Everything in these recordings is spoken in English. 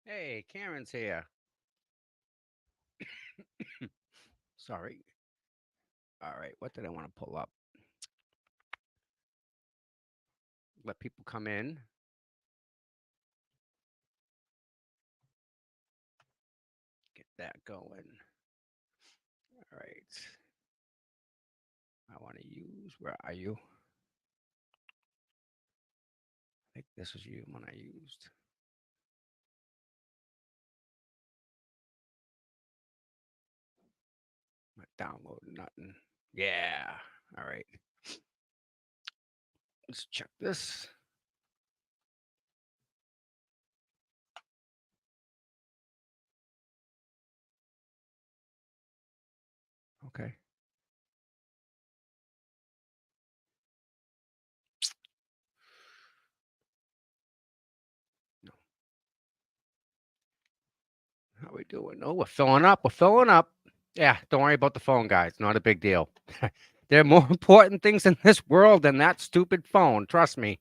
Hey, Karen's here. Sorry. All right, what did I want to pull up? Let people come in. Get that going. All right. I want to use. Where are you? I think this was you when I used. Not downloading nothing. Yeah. All right. Let's check this. Okay. No. How we doing? Oh, we're filling up. We're filling up. Yeah. Don't worry about the phone, guys. Not a big deal. There are more important things in this world than that stupid phone. Trust me.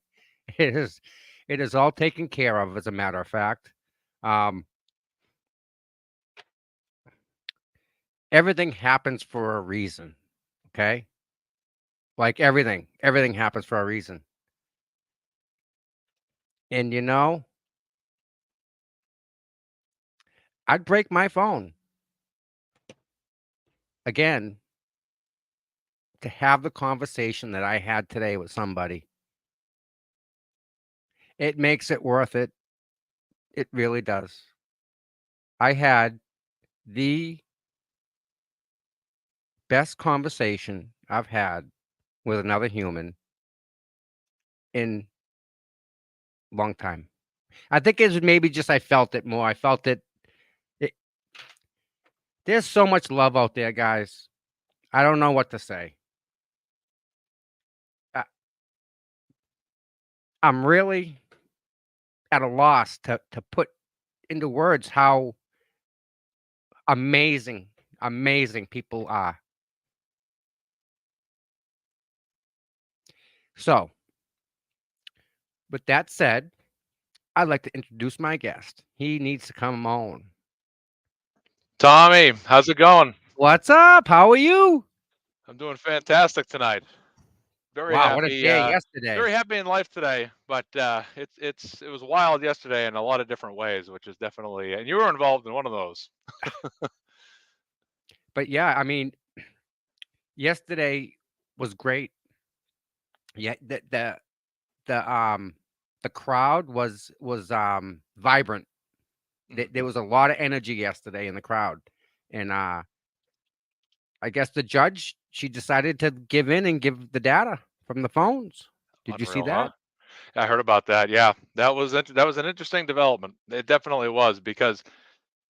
It is. It is all taken care of, as a matter of fact. Um, everything happens for a reason. Okay, like everything happens for a reason. And I'd break my phone again to have the conversation that I had today with somebody. It makes it worth it. It really does. I had the best conversation I've had with another human in a long time. I think it's maybe just I felt it more. I felt it. it there's so much love out there, guys. I don't know what to say. I, I'm really at a loss to put into words how amazing people are. So, with that said, I'd like to introduce my guest. He needs to come on. Tommy, how's it going? What's up? How are you? I'm doing fantastic tonight. Very Wow, what a happy. day yesterday. Very happy in life today. But it was wild yesterday in a lot of different ways, which is definitely. And you were involved in one of those. But yeah, I mean, yesterday was great. Yeah, the crowd was vibrant. There Mhm. was a lot of energy yesterday in the crowd. And I guess the judge, she decided to give in and give the data from the phones. Did you see Unreal, huh? that? I heard about that. Yeah, that was an interesting development. It definitely was because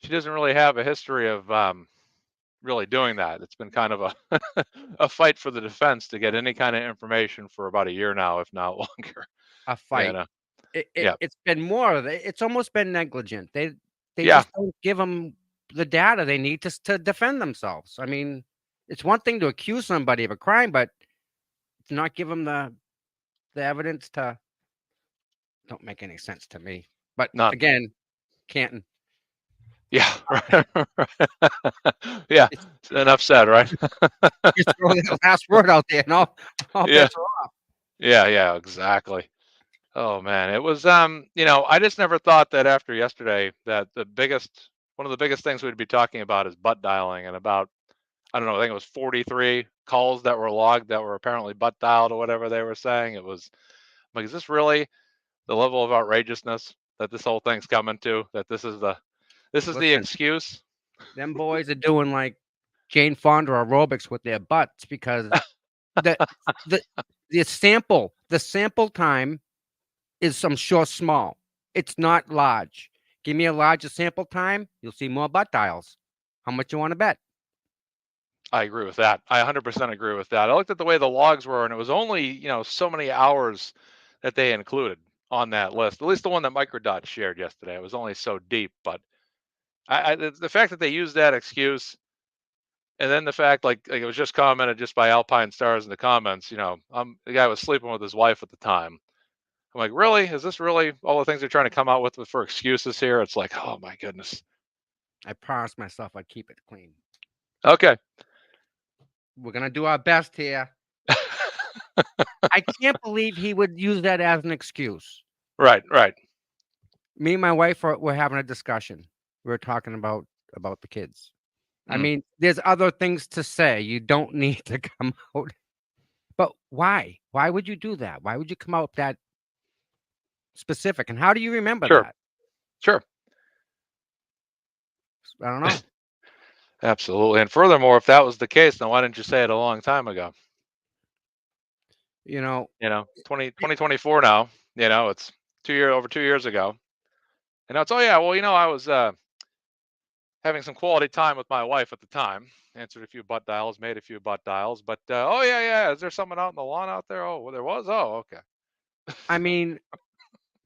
she doesn't really have a history of really doing that. It's been kind of a a fight for the defense to get any kind of information for about a year now, if not longer. A And fight. yeah, It's been more of it. It's almost been negligent. They yeah, just don't give them the data they need to defend themselves. I mean, it's one thing to accuse somebody of a crime, but to not give them the evidence to don't make any sense to me. But none. again, Canton, Yeah, right, yeah, just enough said, right? just throw that last word out there, and all Yeah, bets are off. yeah, exactly. Oh, man, it was, I just never thought that after yesterday that one of the biggest things we'd be talking about is butt dialing and about, I don't know, I think it was 43 calls that were logged that were apparently butt dialed or whatever they were saying. It was like, is this really the level of outrageousness that this whole thing's coming to? That this is the Listen, excuse? them boys are doing like Jane Fonda aerobics with their butts because the the the sample time is, I'm sure, small. It's not large. Give me a larger sample time, you'll see more butt dials. How much you want to bet? I agree with that. I 100% agree with that. I looked at the way the logs were, and it was only, so many hours that they included on that list. At least the one that Microdot shared yesterday. It was only so deep, but the fact that they used that excuse, and then the fact, like it was just commented just by Alpine Stars in the comments. The guy was sleeping with his wife at the time. I'm like, really? Is this really all the things they're trying to come out with for excuses here? It's like, oh my goodness. I promised myself I'd keep it clean. Okay. We're gonna do our best here. I can't believe he would use that as an excuse. Right, right. Me and my wife were having a discussion. We were talking about the kids. I Mm. mean, there's other things to say. You don't need to come out. But why? Why would you do that? Why would you come out that specific? And how do you remember Sure, that? sure. I don't know. Absolutely. And furthermore, if that was the case, then why didn't you say it a long time ago? You know, 2024 now, it's over 2 years ago. And now it's, oh yeah, well, I was having some quality time with my wife at the time. Answered a few butt dials, made a few butt dials, but oh yeah, yeah. Is there someone out in the lawn out there? Oh, well, there was. Oh, okay. I mean,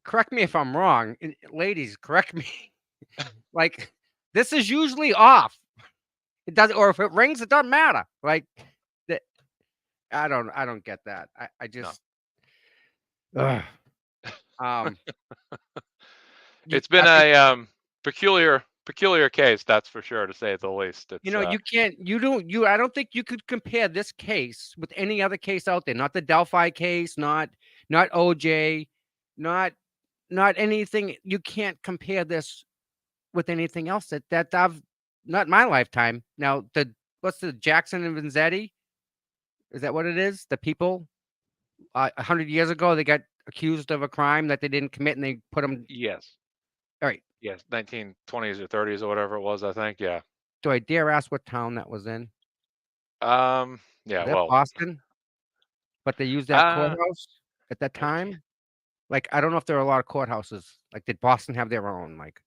correct me if I'm wrong. Ladies, correct me. Like, this is usually off. It doesn't, or if it rings, it doesn't matter. Like, that. I don't get that. I No, just. Ugh. Um, it's been I think a peculiar case, that's for sure, to say the least. It's you can't. I don't think you could compare this case with any other case out there. Not the Delphi case. Not OJ. Not anything. You can't compare this with anything else that I've not in my lifetime. Now what's the Jackson and Vanzetti? Is that what it is? The people 100 years ago they got accused of a crime that they didn't commit and they put them. yes, All right. yes, 1920s or 30s or whatever it was, I think. Yeah. Do I dare ask what town that was in? Yeah. Was that Well, Boston? But they used that uh, courthouse at that I can't. time. Like I don't know if there are a lot of courthouses. Like did Boston have their own? Like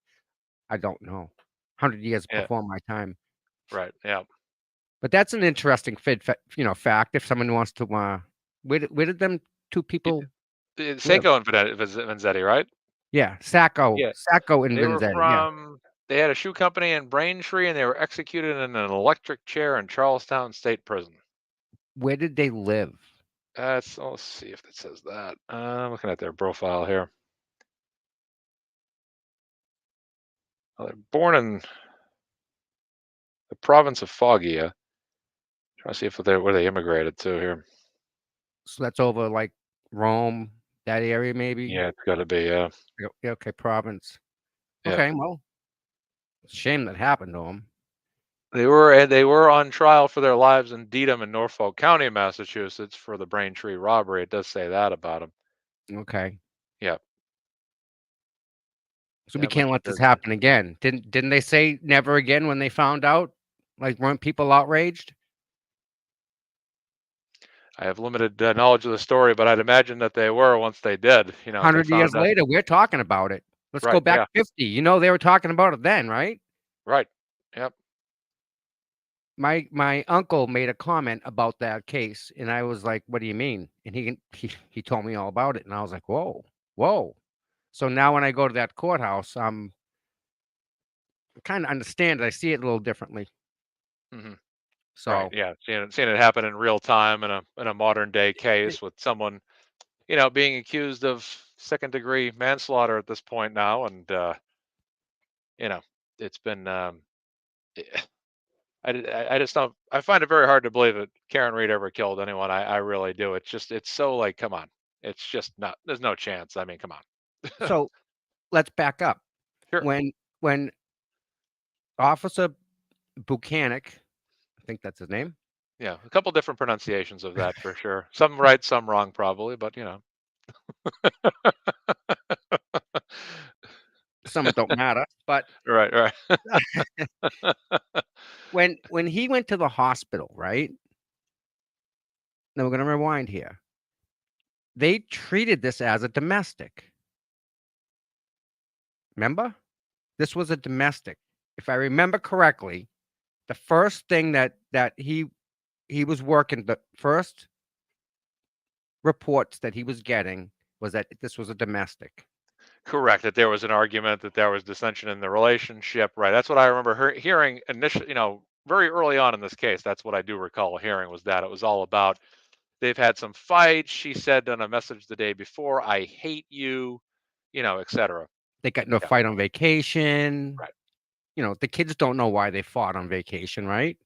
I don't know. 100 years Yeah. before my time. Right. Yeah. But that's an interesting fact. If someone wants to, where did them two It, people live? Seiko and Vanzetti, right? Yeah, Sacco, Yeah. Sacco and They were Vanzetti. Yeah, from. They had a shoe company in Braintree, and they were executed in an electric chair in Charlestown State Prison. where did they live? Let's see if it says that. I'm looking at their profile here. Well, they're born in the province of Foggia. Trying to see where they immigrated to here. So that's over like Rome, that area maybe. Yeah, it's got to be. Yeah, okay, province. Yeah. Okay, well, it's a shame that happened to them. They were on trial for their lives in Dedham in Norfolk County, Massachusetts, for the Braintree robbery. It does say that about them. Okay, Yeah. so we Yeah, but can't let this happen again. Didn't they say never again when they found out? Like, weren't people outraged? I have limited knowledge of the story, but I'd imagine that they were once they did. They 100 years found out. later, we're talking about it. Let's go Right. back Yeah. 50. They were talking about it then, right? Right. Yep. My uncle made a comment about that case, and I was like, "What do you mean?" And he told me all about it, and I was like, "Whoa, whoa!" So now when I go to that courthouse, I kind of understand it. I see it a little differently. Hmm. Right. So Yeah. Seeing it happen in real time in a modern day it, case with someone being accused of second degree manslaughter at this point now, and you know it's been. I just don't. I find it very hard to believe that Karen Reed ever killed anyone. I really do. It's so like, come on. It's just not. There's no chance. I mean, come on. so let's back up. Sure. When Officer Buchanan, I think that's his name. Yeah, a couple different pronunciations of that for sure. Some right, some wrong, probably, but Some don't matter, but right, right. when he went to the hospital, right? Now we're gonna rewind here. They treated this as a domestic. Remember? This was a domestic. If I remember correctly, the first thing that he was working, the first reports that he was getting was that this was a domestic. Correct. That there was an argument, that there was dissension in the relationship. Right. That's what I remember hearing initially. Very early on in this case. That's what I do recall hearing, was that it was all about they've had some fights. She said on a message the day before, "I hate you," etc. They got in a Yeah, fight on vacation. right, The kids don't know why they fought on vacation, right?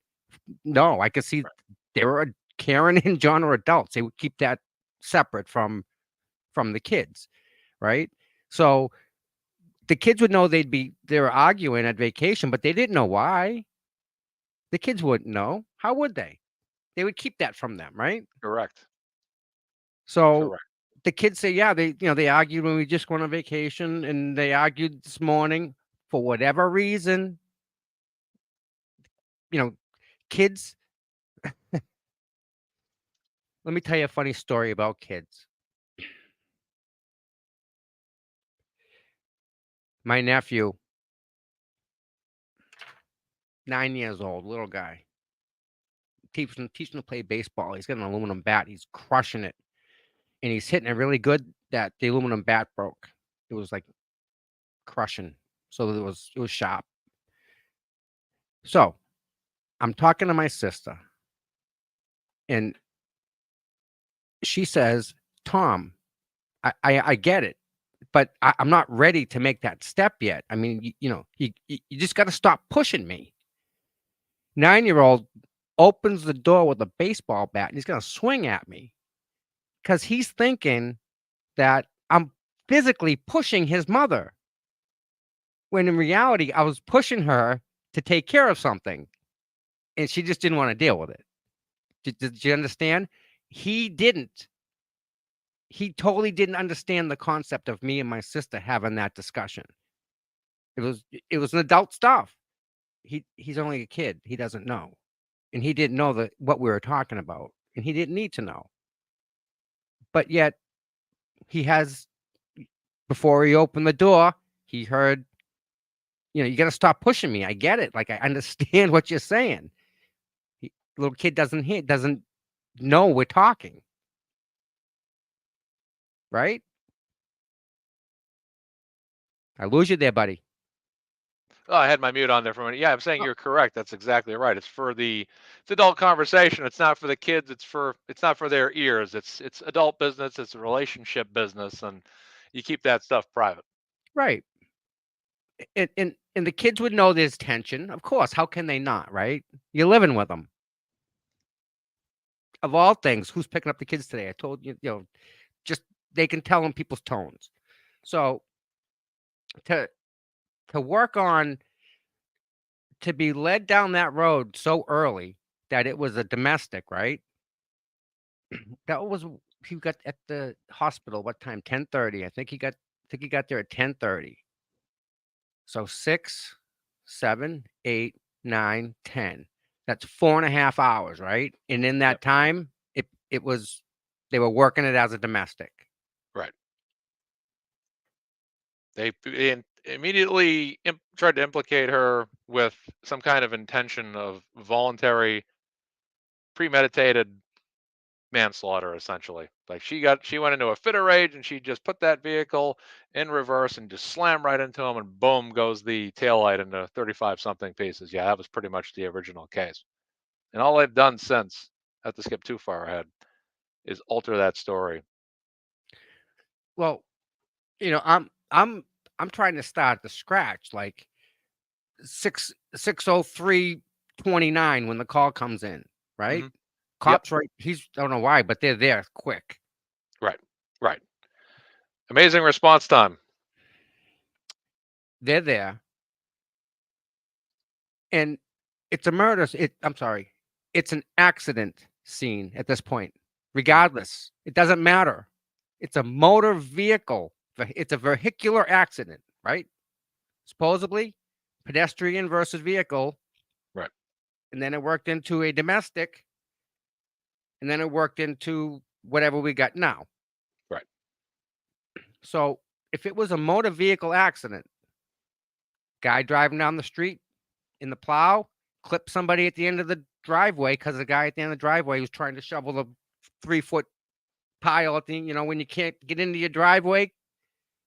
No, I could see right, they were Karen and John are adults. They would keep that separate from the kids, right? So the kids would know they were arguing at vacation, but they didn't know why. The kids wouldn't know. How would they? They would keep that from them, right? correct, So correct. the kids say, yeah, they argued when we just went on vacation, and they argued this morning for whatever reason. You know, kids. Let me tell you a funny story about kids. My nephew, 9 years old, little guy, teaching to play baseball. He's got an aluminum bat. He's crushing it, and he's hitting it really good. That the aluminum bat broke. It was like crushing. So it was sharp. So I'm talking to my sister, and she says, "Tom, I get it, but I'm not ready to make that step yet. I mean, you just got to stop pushing me." 9-year-old opens the door with a baseball bat, and he's gonna swing at me because he's thinking that I'm physically pushing his mother, when in reality I was pushing her to take care of something, and she just didn't want to deal with it. Did you understand? He didn't. He totally didn't understand the concept of me and my sister having that discussion. It was an adult stuff. He's only a kid. He doesn't know. And he didn't know what we were talking about. And he didn't need to know. But yet he has before he opened the door, he heard, you gotta stop pushing me. I get it. Like I understand what you're saying. Little kid doesn't know we're talking, right? I lose you there, buddy. Oh, I had my mute on there for a minute. Yeah, I'm saying you're correct. That's exactly right. It's adult conversation. It's not for the kids. It's not for their ears. It's adult business. It's a relationship business, and you keep that stuff private. Right. And the kids would know there's tension. Of course. How can they not, right? You're living with them. Of all things, who's picking up the kids today? I told you, just they can tell in people's tones. So to work on to be led down that road so early that it was a domestic, right? That was he got at the hospital what time? 10:30. I think he got there at 10:30. So 6, 7, 8, 9, 10. That's 4.5 hours, right? And in Yep. that time, it was they were working it as a domestic. Right. They immediately tried to implicate her with some kind of intention of voluntary, premeditated manslaughter, essentially. Like she went into a fit of rage and she just put that vehicle in reverse and just slammed right into him, and boom goes the taillight into 35 something pieces. Yeah, that was pretty much the original case. And all they've done since, not to skip too far ahead, is alter that story. Well, I'm trying to start at the scratch, like 6:03:29 when the call comes in, right? Hmm. Yep. Cops right. I don't know why, but they're there quick. Right. Right. Amazing response time. They're there, and it's a murder. I'm sorry, it's an accident scene at this point. Mhm. Regardless, it doesn't matter. It's a motor vehicle. It's a vehicular accident, right? Supposedly, pedestrian versus vehicle, Right. and then it worked into a domestic, and then it worked into whatever we got now. Right. So, if it was a motor vehicle accident, guy driving down the street in the plow, clipped somebody at the end of the driveway because the guy at the end of the driveway was trying to shovel the 3-foot pile at when you can't get into your driveway,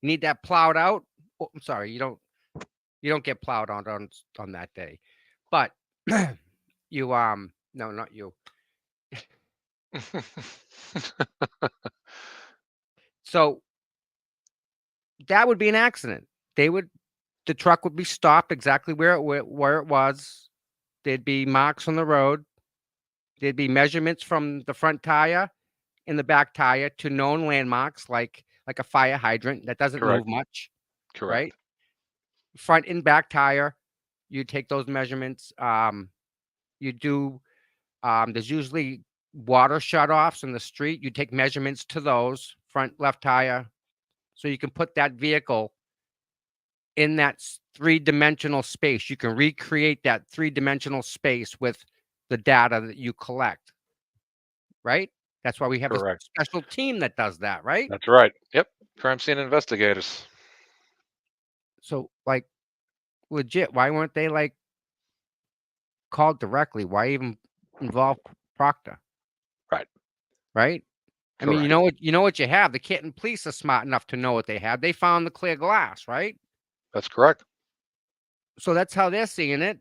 you need that plowed out. Oh, I'm sorry, you don't get plowed on that day, but you no, not you. So that would be an accident. The truck would be stopped exactly where it was. There'd be marks on the road. There'd be measurements from the front tire and the back tire to known landmarks like a fire hydrant that doesn't Correct. move much, right? Correct. Front and back tire, you take those measurements. You do there's usually water shutoffs in the street. You take measurements to those front left tire so you can put that vehicle in that three-dimensional space. You can recreate that three-dimensional space with the data that you collect, right? That's why we have a Correct. special team that does that, right? That's right. Yep. Crime scene investigators. So, like, legit, why weren't they like called directly? Why even involve Proctor, Right. right? I mean, Correct. you know what you have. The Canton police are smart enough to know what they have. They found the clear glass, right? That's correct. So that's how they're seeing it.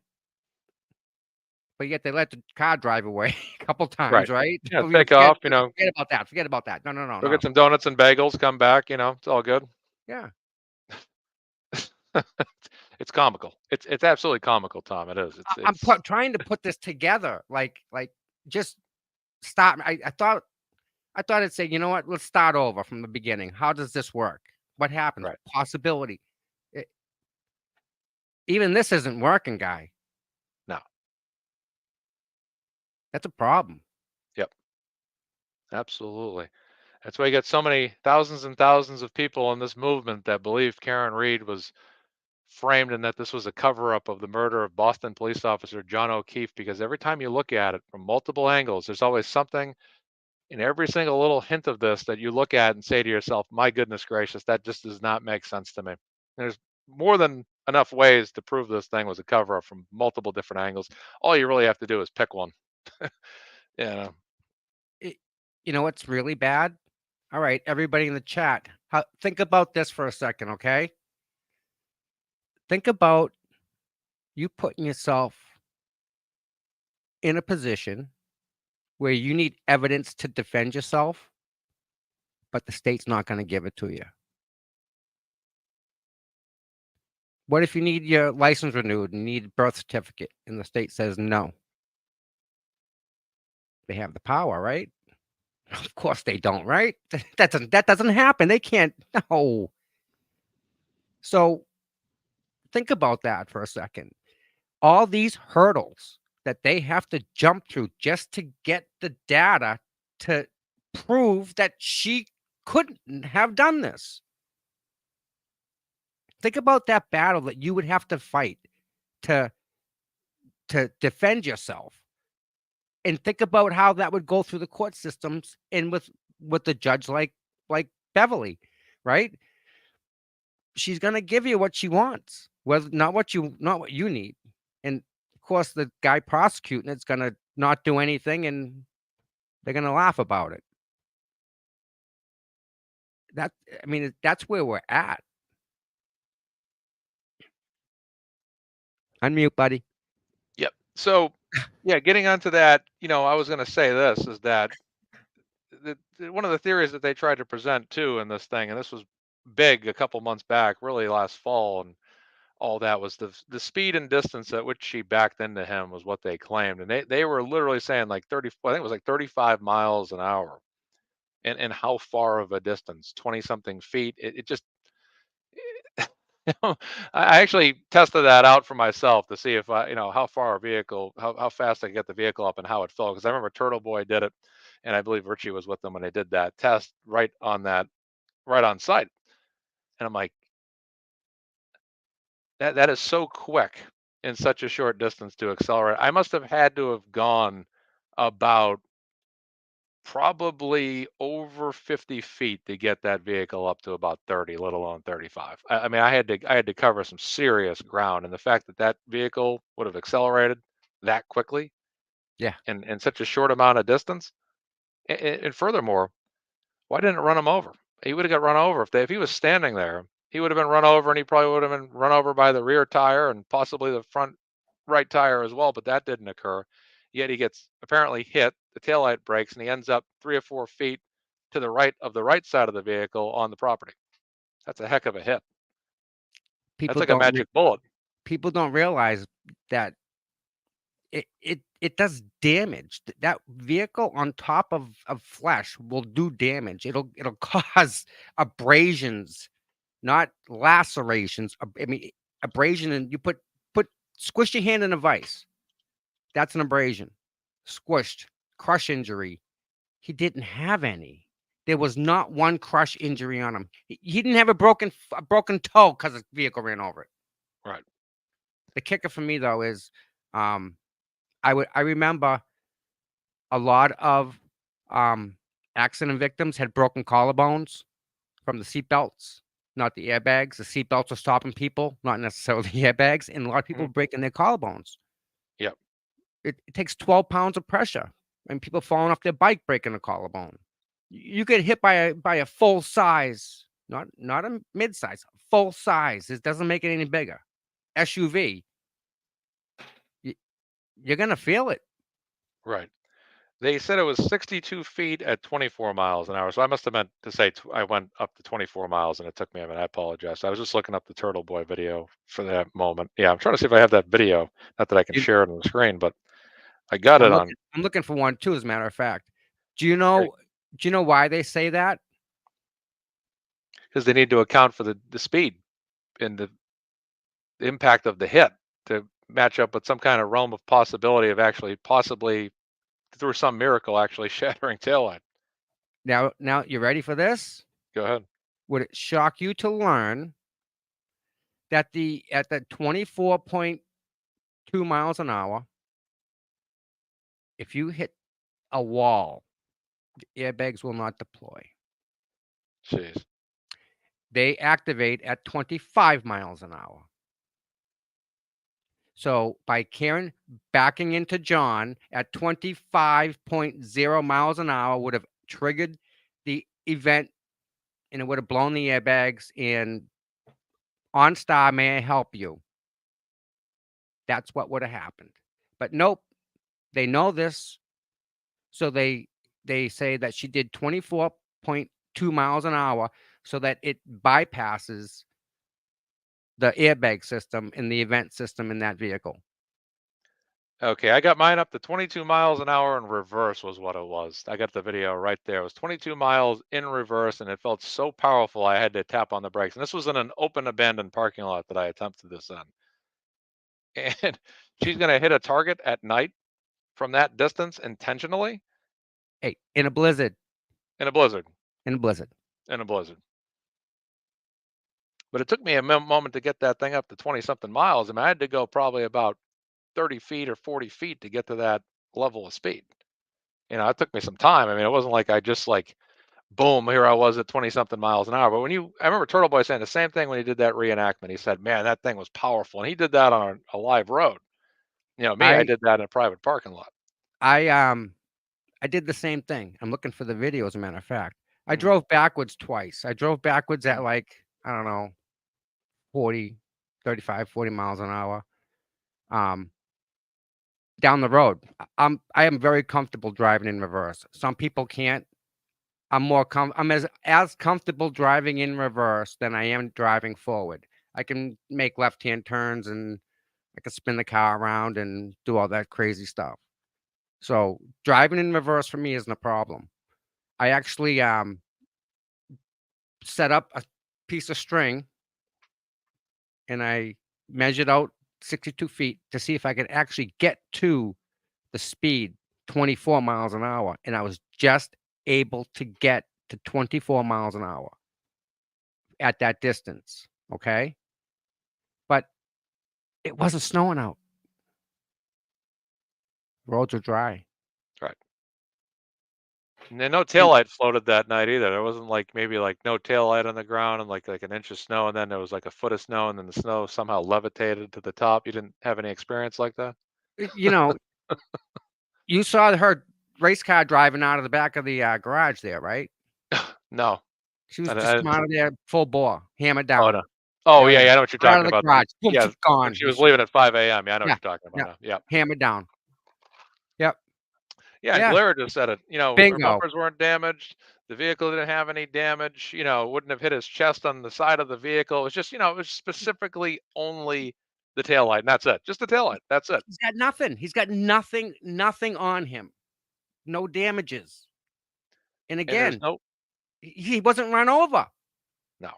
But yet they let the car drive away a couple times, Right. right? Yeah. We Take off. You know, forget about that. Forget about that. No, no, no, go no. get some donuts and bagels. Come back. You know, it's all good. Yeah. It's comical. It's absolutely comical, Tom. It is. It's Trying to put this together, like just stop. I thought I'd say, you know what? Let's start over from the beginning. How does this work? What happens? right. Possibility. It, even this isn't working, guy. No. That's a problem. Yep. Absolutely. That's why you get so many thousands and thousands of people in this movement that believe Karen Read was framed and that this was a cover up of the murder of Boston police officer John O'Keefe, because every time you look at it from multiple angles, there's always something in every single little hint of this that you look at and say to yourself, my goodness gracious, that just does not make sense to me. There's more than enough ways to prove this thing was a cover up from multiple different angles. All you really have to do is pick one. Yeah. It, you know what's really bad? All right, everybody in the chat, think about this for a second, okay? Think about you putting yourself in a position where you need evidence to defend yourself, but the state's not going to give it to you. What if you need your license renewed and need a birth certificate and the state says no? They have the power, right? Of course they don't, right? That doesn't happen. They can't. No. So think about that for a second. All these hurdles that they have to jump through just to get the data to prove that she couldn't have done this. Think about that battle that you would have to fight to defend yourself. And think about how that would go through the court systems and with a judge like Beverly, right? She's gonna give you what she wants, whether not what you need. And of course, the guy prosecuting it's gonna not do anything, and they're gonna laugh about it. That I mean, that's where we're at. Unmute, buddy. Yep. So, yeah, getting onto that, I was going to say this is that one of the theories that they tried to present too in this thing, and this was big a couple months back, really last fall, and all that was the speed and distance at which she backed into him was what they claimed, and they were literally saying like 30, I think it was like 35 miles an hour, and how far of a distance, 20 something feet. It just I actually tested that out for myself to see if how far a vehicle, how fast I could get the vehicle up and how it felt. Because I remember Turtle Boy did it, and I believe Richie was with them when they did that test right on site. And I'm like, that is so quick in such a short distance to accelerate. I must have had to have gone about probably over 50 feet to get that vehicle up to about 30, let alone 35. I mean, I had to cover some serious ground, and the fact that that vehicle would have accelerated that quickly Yeah. in such a short amount of distance, and furthermore, why didn't it run him over? He would have got run over if he was standing there. He would have been run over, and he probably would have been run over by the rear tire and possibly the front right tire as well. But that didn't occur. Yet he gets apparently hit, the taillight breaks, and he ends up 3 or 4 feet to the right of the right side of the vehicle on the property. That's a heck of a hit. That's People like a don't re- magic bullet. people don't realize that it does damage. That vehicle on top of flesh will do damage. It'll cause abrasions, not lacerations. I mean, abrasion, and you squish your hand in a vice. That's an abrasion. Squished, crush injury. He didn't have any. There was not one crush injury on him. He didn't have a broken toe because the vehicle ran over it. Right. The kicker for me though is, I remember a lot of accident victims had broken collarbones from the seatbelts, not the airbags. The seatbelts are stopping people, not necessarily the airbags, and a lot of people Mhm. breaking their collarbones. Yep. It takes 12 pounds of pressure, and people falling off their bike breaking a collarbone. You get hit by a full size, not a mid size, full size. It doesn't make it any bigger. SUV. You're gonna feel it. Right. They said it was 62 feet at 24 miles an hour. So I must have meant to say I went up to 24 miles and it took me a minute. I apologize. I was just looking up the Turtle Boy video for that moment. Yeah, I'm trying to see if I have that video. Not that I can You- share it on the screen, but I got it on. I'm looking for one too, as a matter of fact. Do you Great. know why they say that? Because they need to account for the speed and the impact of the hit to match up with some kind of realm of possibility of actually possibly through some miracle actually shattering taillight. Now you ready for this? Go ahead. Would it shock you to learn that at the 24.2 miles an hour, if you hit a wall, the airbags will not deploy. Jeez. They activate at 25 miles an hour. So by Karen backing into John at 25.0 miles an hour would have triggered the event, and it would have blown the airbags. And OnStar, may I help you? That's what would have happened. But nope, they know this. So they say that she did 24.2 miles an hour so that it bypasses the airbag system and the event system in that vehicle. Okay, I got mine up to 22 miles an hour in reverse was what it was. I got the video right there. It was 22 miles in reverse, and it felt so powerful I had to tap on the brakes. And this was in an open, abandoned parking lot that I attempted this in. And she's going to hit a target at night from that distance intentionally Hey, in a blizzard, in a blizzard. in a blizzard. In a blizzard. But it took me a moment to get that thing up to 20 something miles. I mean, I had to go probably about 30 feet or 40 feet to get to that level of speed. You know, it took me some time. I mean, it wasn't like I just like, boom, here I was at 20 something miles an hour. But I remember Turtle Boy saying the same thing when he did that reenactment. He said, man, that thing was powerful. And he did that on a live road. You know, me, I I did that in a private parking lot. I did the same thing. I'm looking for the video, as a matter of fact. I Mhm. drove backwards twice. I drove backwards at Mhm. like, I don't know, 40, 35, 40 miles an hour. Down the road. I am very comfortable driving in reverse. Some people can't. I'm as comfortable driving in reverse than I am driving forward. I can make left-hand turns, and I can spin the car around and do all that crazy stuff. So driving in reverse for me isn't a problem. I actually set up a piece of string, and I measured out 62 feet to see if I could actually get to the speed 24 miles an hour. And I was just able to get to 24 miles an hour at that distance. Okay. But it wasn't snowing out. Roads are dry. Right. And then no And taillight floated that night either. There wasn't like maybe like no taillight on the ground and like an inch of snow, and then there was like a foot of snow, and then the snow somehow levitated to the top. You didn't have any experience like that? you know, you saw her race car driving out of the back of the garage there, right? No. She was I just didn't see. out of there full bore, hammered Oh, down. no. Oh, There yeah, it yeah, is. I know what you're Right out of talking the about. garage. Boom, Yeah, she's when gone. she was leaving at 5 AM. Yeah, I know what Yeah, you're talking about yeah, now. Yep. hammered down. Yep. Yeah, and Yeah, Blair just said it. Her bingo. bumpers weren't damaged. The vehicle didn't have any damage. Wouldn't have hit his chest on the side of the vehicle. It was just, it was specifically only the taillight, and that's it. Just the taillight. That's it. He's got nothing. He's got nothing on him. No damages. And And there's again, no he wasn't run over. no.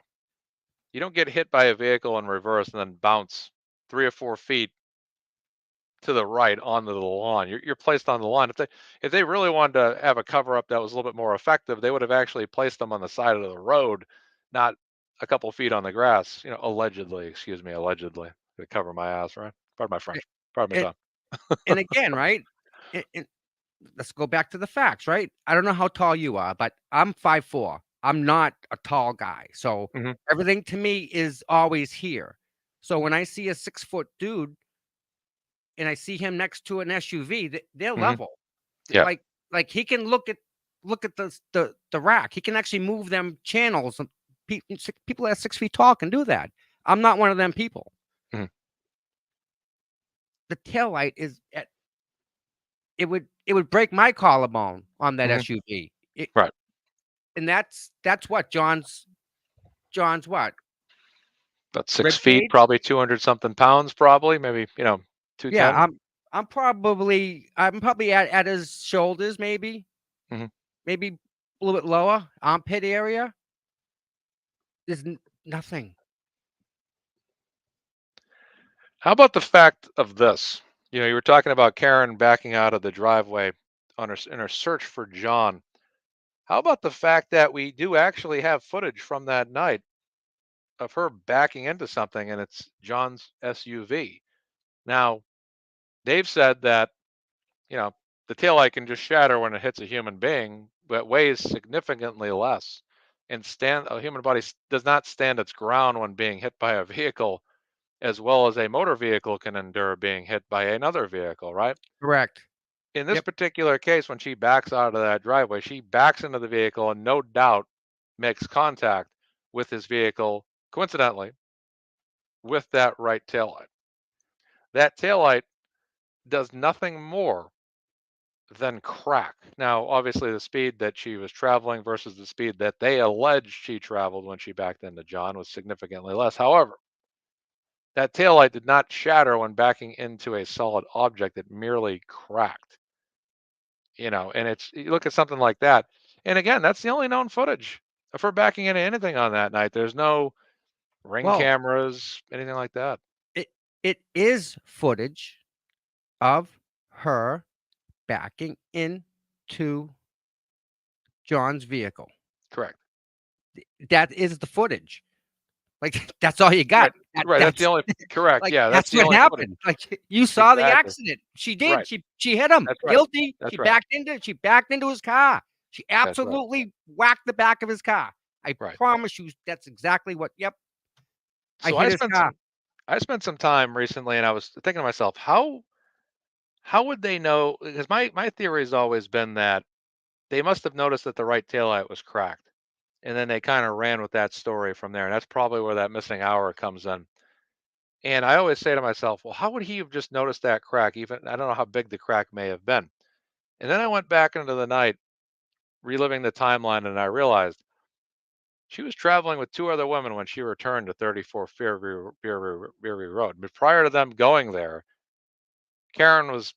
You don't get hit by a vehicle in reverse and then bounce 3 or 4 feet to the right onto the lawn. You're placed on the lawn. If they really wanted to have a cover up that was a little bit more effective, they would have actually placed them on the side of the road, not a couple feet on the grass. Allegedly, excuse me, allegedly to cover my ass, right? Pardon my French. Pardon me, And, Tom. and again, right? And let's go back to the facts, right? I don't know how tall you are, but I'm 5'4". I'm not a tall guy. So Mhm. everything to me is always here. So when I see a 6-foot dude and I see him next to an SUV, they're Mhm. level. Yeah. Like he can look at the rack. He can actually move them channels. And people that are 6 feet tall can do that. I'm not one of them people. Mhm. The taillight is at it would break my collarbone on that Mhm. SUV. Right. And that's what John's what? About Rib 6 feet, cage? probably 200 something pounds, probably maybe Yeah, 210. I'm probably at his shoulders, maybe Mhm. maybe a little bit lower, armpit area. There's nothing. How about the fact of this? You were talking about Karen backing out of the driveway in her search for John. How about the fact that we do actually have footage from that night of her backing into something and it's John's SUV? Now, Dave said that, you know, the taillight can just shatter when it hits a human being, but weighs significantly less. And a human body does not stand its ground when being hit by a vehicle as well as a motor vehicle can endure being hit by another vehicle, right? Correct. In this Yep. particular case, when she backs out of that driveway, she backs into the vehicle and no doubt makes contact with his vehicle, coincidentally, with that right taillight. That taillight does nothing more than crack. Now, obviously, the speed that she was traveling versus the speed that they alleged she traveled when she backed into John was significantly less. However, that taillight did not shatter when backing into a solid object, it merely cracked. And you look at something like that. And again, that's the only known footage of her backing into anything on that night. There's no ring Well, cameras, anything like that. it it is footage of her backing into John's vehicle. Correct. That is the footage. Like that's all you got. Right. Right. That's the That's only correct. like Yeah, that's that's the what only footage. happened. Like you saw the Exactly. accident. She did. Right. She hit him. That's right. Guilty. That's She right. backed into his car. She That's right. absolutely whacked the back of his car. I Right. promise you that's exactly what. Yep. I So hit his car. I spent some time recently and I was thinking to myself, how would they know? Because my theory has always been that they must have noticed that the right taillight was cracked. And then they kind of ran with that story from there. And that's probably where that missing hour comes in. And I always say to myself, well, how would he have just noticed that crack? Even I don't know how big the crack may have been. And then I went back into the night, reliving the timeline, and I realized she was traveling with two other women when she returned to 34 Fairview Road. But prior to them going there, Karen was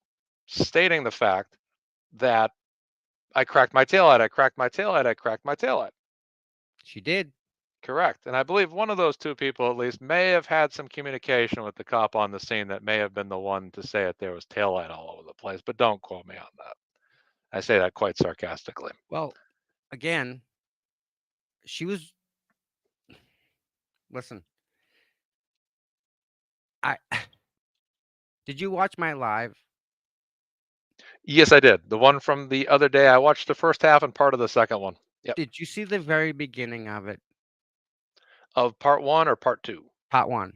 stating the fact that I cracked my taillight, I cracked my taillight, I cracked my taillight. She did. Correct. And I believe one of those two people at least may have had some communication with the cop on the scene that may have been the one to say that there was taillight all over the place, but don't quote me on that. I say that quite sarcastically. Well, again, she was. Listen, I did you watch my live? Yes, I did. The one from the other day, I watched the first half and part of the second one. Yep. Did you see the very beginning of it? Of part one or part two? Part one.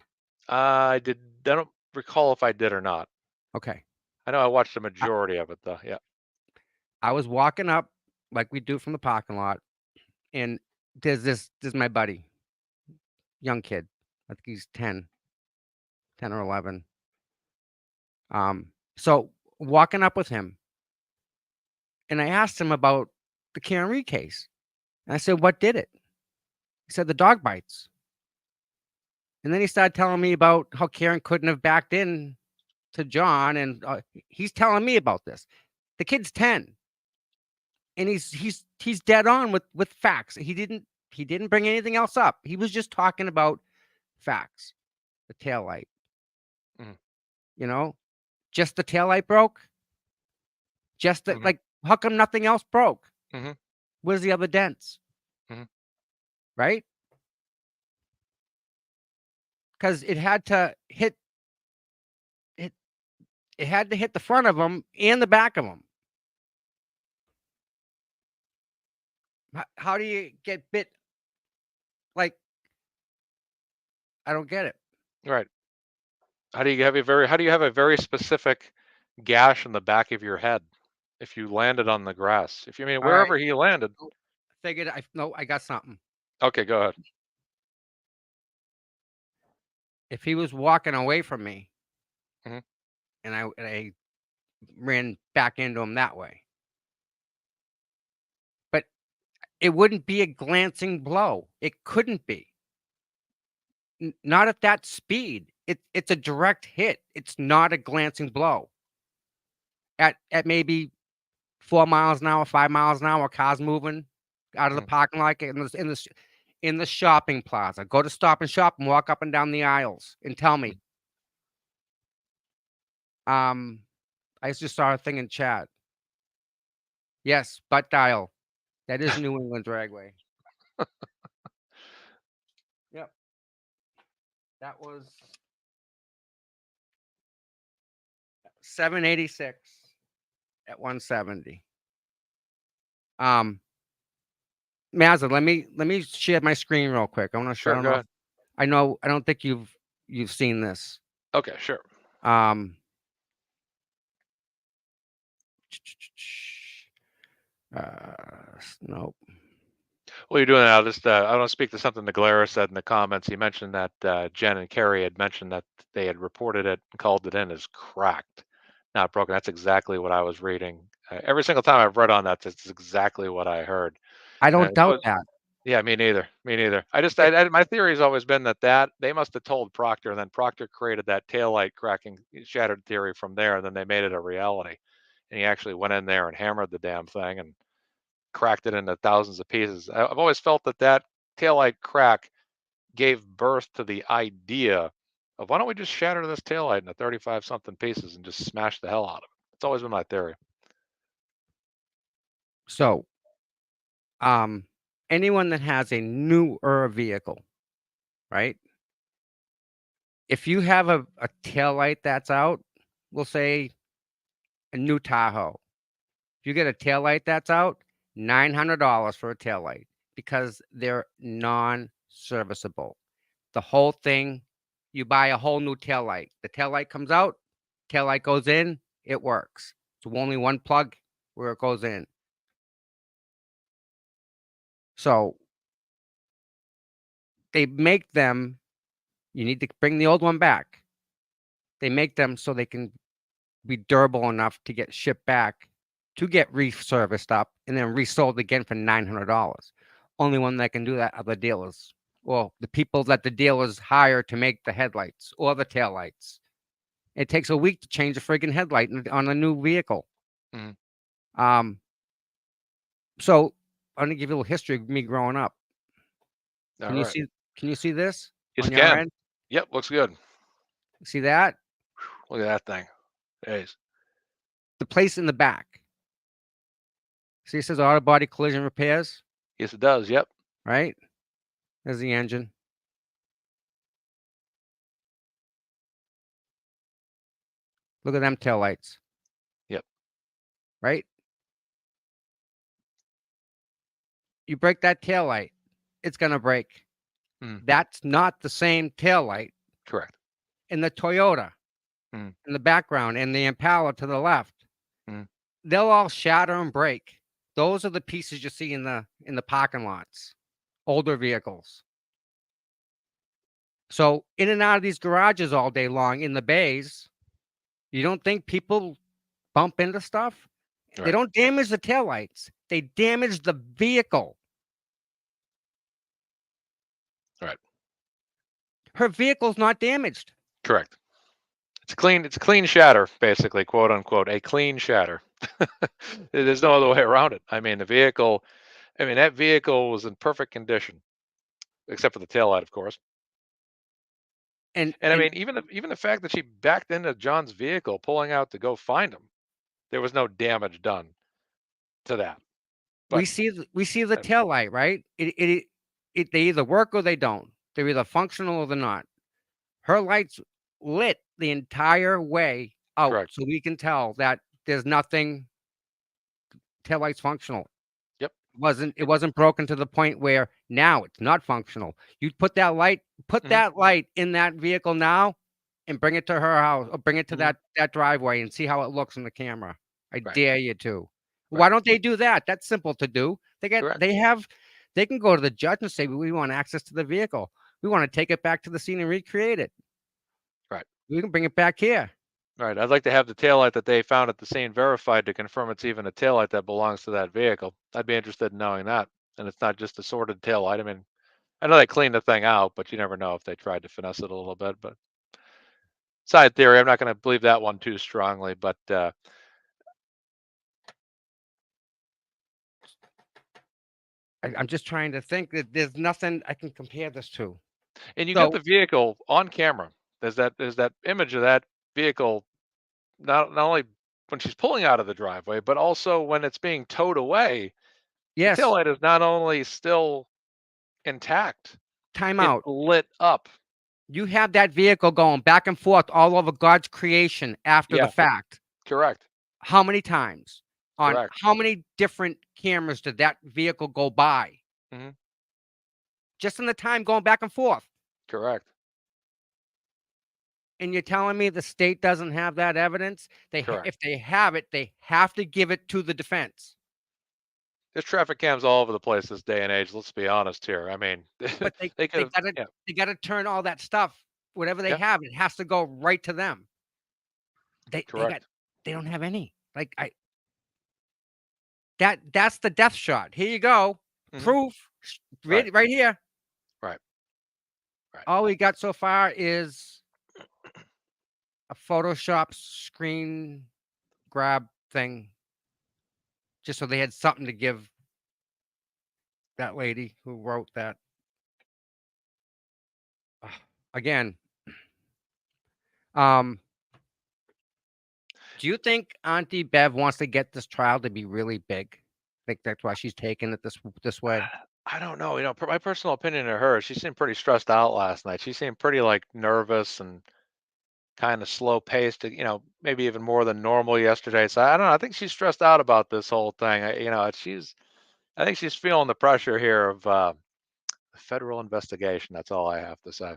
I did. I don't recall if I did or not. Okay. I know I watched the I, majority of it though. Yeah. I was walking up like we do from the parking lot, and there's my buddy, young kid. I think he's 10 or 11. So walking up with him, And I asked him about the Karen Reed case. And I said, what did it? He said, the dog bites. And then he started telling me about how Karen couldn't have backed in to John. And he's telling me about this. The kid's 10. And he's dead on with facts. He didn't bring anything else up. He was just talking about facts. The taillight. Mhm. You know, just the taillight broke. Just that, Mhm. like, how come nothing else broke? Mhm. Where's the other dents? Mhm. Right? Because it had to hit it. It had to hit the front of them and the back of them. How do you get bit? Like, I don't get it. Right. How do you have a very specific gash in the back of your head if you landed on the grass? If you mean All right. wherever he landed. Oh, figured I got something. Okay, go ahead. If he was walking away from me Mhm. and I ran back into him that way, but it wouldn't be a glancing blow. It couldn't be. Not at that speed. It's a direct hit. It's not a glancing blow. At maybe 4 miles an hour, 5 miles an hour, cars moving out of the Mhm. parking lot in the shopping plaza. Go to Stop and Shop and walk up and down the aisles and tell me. I just saw a thing in chat. Yes, butt dial. That is New England Dragway. Yep. That was 786 at 170. Mazza, let me share my screen real quick. I want to show. I Sure, don't go know. ahead. I don't think you've seen this. Okay, sure. Um. Nope. Well, you're doing that. I want to speak to something that Glara said in the comments. He mentioned that Jen and Carrie had mentioned that they had reported it and called it in as cracked, not broken. That's exactly what I was reading. Every single time I've read on that, that's exactly what I heard. I don't And doubt so, that. yeah, me neither. Me neither. It, My theory has always been that they must have told Proctor, and then Proctor created that taillight cracking shattered theory from there, and then they made it a reality. And he actually went in there and hammered the damn thing and cracked it into thousands of pieces. I've always felt that taillight crack gave birth to the idea of why don't we just shatter this taillight into 35 something pieces and just smash the hell out of it. It's always been my theory. so, anyone that has a newer vehicle, right? If you have a tail light that's out, we'll say a new Tahoe. If you get a tail light that's out, $900 for a tail light because they're non-serviceable. The whole thing, you buy a whole new tail light. The tail light comes out, tail light goes in, it works. It's only one plug where it goes in. So they make them, you need to bring the old one back. They make them so they can be durable enough to get shipped back, to get reserviced up, and then resold again for $900. Only one that can do that are the dealers. Well, the people that the dealers hire to make the headlights or the taillights. It takes a week to change a friggin' headlight on a new vehicle. Mhm. So I'm gonna give you a little history of me growing up. All Can you right. see? Can you see this Yes, on you your can. end? Yep, looks good. See that? Look at that thing. Jeez. The place in the back. See, it says auto body collision repairs, Yes, it does. Yep. right? There's the engine. Look at them taillights, Yep. right? You break that taillight, it's gonna break. Mm, That's not the same taillight correct. in the Toyota Mm, in the background and the Impala to the left. mm, They'll all shatter and break. Those are the pieces you see in the parking lots. Older vehicles. So in and out of these garages all day long in the bays, you don't think people bump into stuff? They Right. don't damage the taillights. They damage the vehicle. Right. Her vehicle's not damaged. Correct. It's a clean shatter, basically, quote unquote, a clean shatter. There's no other way around it. I mean, that vehicle was in perfect condition, except for the taillight, of course. And And I and mean, even the fact that she backed into John's vehicle, pulling out to go find him, there was no damage done to that. we But see we see the uh, taillight, right? They either work or they don't. They're either functional or they're not. Her lights lit the entire way out, correct. so we can tell that there's nothing. Taillight's functional. Yep. It It, wasn't broken to the point where now it's not functional. You put mhm, that light in that vehicle now and bring it to her house or bring it to mhm, that driveway and see how it looks in the camera. I right. dare you to. Right. Why don't they do that? That's simple to do. Correct. They can go to the judge and say, we want access to the vehicle. We want to take it back to the scene and recreate it. Right. We can bring it back here. Right. I'd like to have the taillight that they found at the scene verified to confirm it's even a taillight that belongs to that vehicle. I'd be interested in knowing that. And it's not just a sorted taillight. I mean, I know they cleaned the thing out, but you never know if they tried to finesse it a little bit. But side theory, I'm not going to believe that one too strongly. But I'm just trying to think that there's nothing I can compare this to. and you got So the vehicle on camera. There's that image of that vehicle not only when she's pulling out of the driveway, but also when it's being towed away. The yes, taillight is not only still intact, time it's out. lit up. You have that vehicle going back and forth all over God's creation after the Yeah, fact. correct. How many times? On Correct. how many different cameras did that vehicle go by? Mhm. Just in the time going back and forth. Correct. And you're telling me the state doesn't have that evidence? Correct. If they have it, they have to give it to the defense. There's traffic cams all over the place this day and age, let's be honest here. I mean, But they could have, yeah, they gotta turn all that stuff, whatever they yeah, have, it has to go right to them. They got correct. they don't have any. Like that's the death shot. Here you go. Mhm. Proof. Right. Right here. Right. Right. All we got so far is a Photoshop screen grab thing, just so they had something to give that lady who wrote that. Again, um, do you think Auntie Bev wants to get this trial to be really big? Think that's why she's taking it this way? I don't know. My personal opinion of her, she seemed pretty stressed out last night. She seemed pretty like nervous and kind of slow paced, maybe even more than normal yesterday. So I don't know. I think she's stressed out about this whole thing. I think she's feeling the pressure here of federal investigation. That's all I have to say.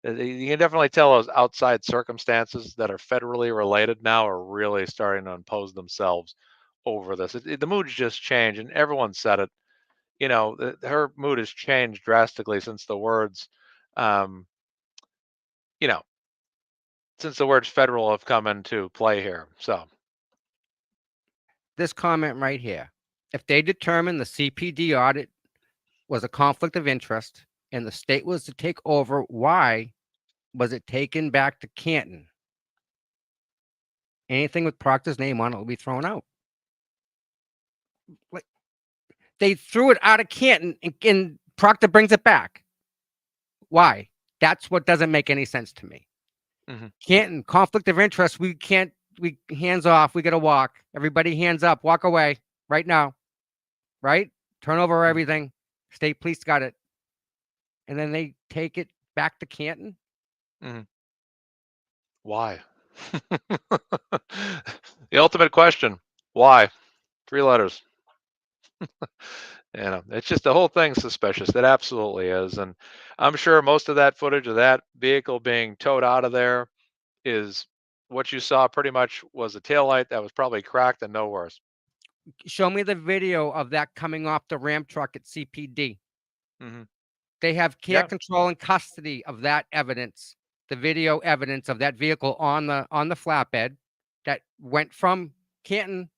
You can definitely tell those outside circumstances that are federally related now are really starting to impose themselves over this. The mood's just changed, and everyone said it. Her mood has changed drastically since the words, um, you know, since the words federal have come into play here. So, This comment right here. If they determine the CPD audit was a conflict of interest and the state was to take over, why was it taken back to Canton? Anything with Proctor's name on it will be thrown out. Like, they threw it out of Canton and Proctor brings it back. Why? That's what doesn't make any sense to me. mhm. Canton, conflict of interest. We hands off. We got to walk. Everybody hands up. Walk away right now. Right? Turn over everything. State police got it. And then they take it back to Canton. Mhm. Why? The ultimate question. Why? 3 letters. It's just the whole thing's suspicious. It absolutely is. And I'm sure most of that footage of that vehicle being towed out of there is what you saw pretty much was a taillight that was probably cracked and no worse. Show me the video of that coming off the Ram truck at CPD. Hmm. They have care, Yeah. control, and custody of that evidence. The video evidence of that vehicle on the flatbed that went from Canton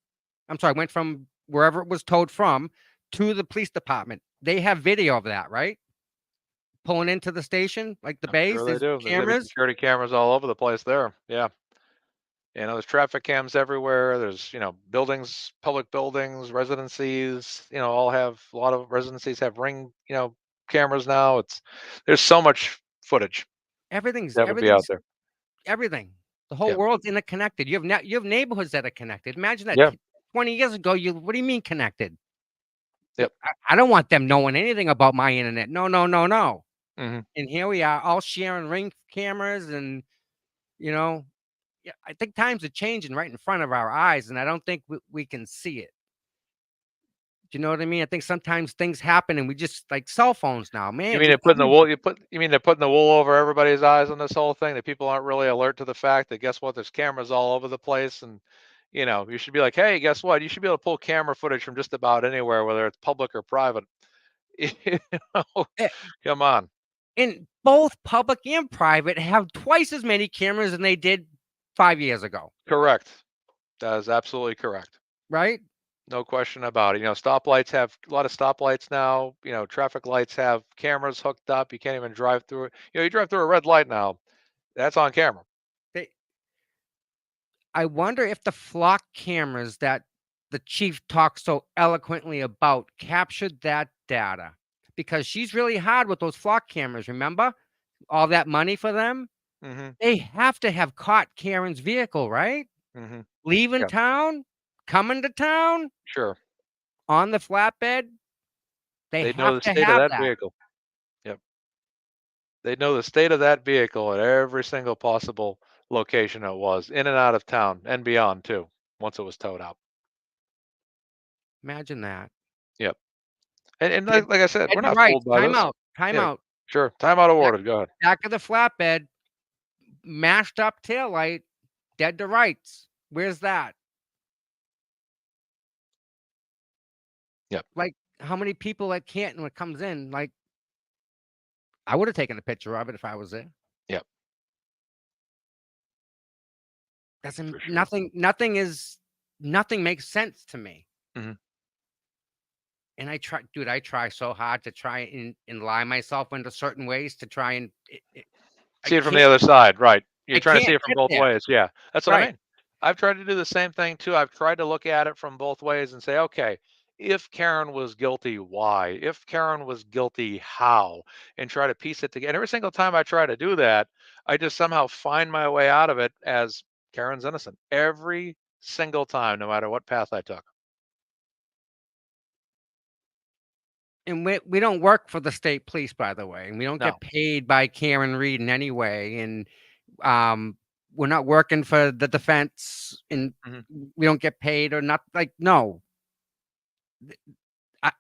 I'm sorry, went from wherever it was towed from to the police department. They have video of that, right? Pulling into the station, like the I'm bays, sure they there's do. There's gonna be cameras. security cameras all over the place there. Yeah. There's traffic cams everywhere. There's, buildings, public buildings, residencies, all have a lot of residencies have ring, cameras now. There's so much footage Everything's that would be out everything's there. everything. The whole Yep. world's interconnected. You have neighborhoods that are connected. Imagine that Yeah. 20 years ago, what do you mean connected? Yep. I don't want them knowing anything about my internet. No, no, no, no. Hmm. And here we are all sharing ring cameras and, you know, yeah, I think times are changing right in front of our eyes, and I don't think we can see it. Do you know what I mean? I think sometimes things happen and we just like cell phones now, You man. mean they're putting the wool? You mean they're putting the wool over everybody's eyes on this whole thing? That people aren't really alert to the fact that guess what? There's cameras all over the place, and you should be like, hey, guess what? You should be able to pull camera footage from just about anywhere, whether it's public or private. You know, Eh, come on. and both public and private have twice as many cameras than they did 5 years ago, Correct. That is absolutely correct. right? No question about it. Stoplights have a lot of stoplights now. Traffic lights have cameras hooked up. You can't even drive through it. You drive through a red light now. That's on camera. They, I wonder if the flock cameras that the chief talks so eloquently about captured that data, because she's really hard with those flock cameras. Remember all that money for them? Hmm. They have to have caught Karen's vehicle, right? Hmm. Leaving Yeah, town, coming to town sure. on the flatbed. They They'd know have the to state of have that that. vehicle. Yep. They'd know the state of that vehicle at every single possible location it was, in and out of town and beyond too, once it was towed out. Imagine that. Yep. And Dead, like I said, we're dead to not rights. fooled by Time this. out. Time Yeah, out. sure. Timeout Back, awarded. Go ahead. back of the flatbed, mashed up taillight, dead to rights. Where's that? Yep. Like, how many people at Canton when it comes in? Like, I would have taken a picture of it if I was there. Yep. Doesn't For sure. nothing makes sense to me. Hmm. And I try so hard to try and lie myself into certain ways to try and I See it from the can't other side, right. You're I trying to see can't it from get both there. ways, yeah. That's what I Right. mean. I've tried to do the same thing too. I've tried to look at it from both ways and say, "Okay, if Karen was guilty, why? If Karen was guilty, how?" And try to piece it together. And every single time I try to do that, I just somehow find my way out of it as Karen's innocent. Every single time, no matter what path I took. And we don't work for the state police, by the way, and we don't No. get paid by Karen Reed in any way. And we're not working for the defense, and Mhm. we don't get paid or not. Like, no,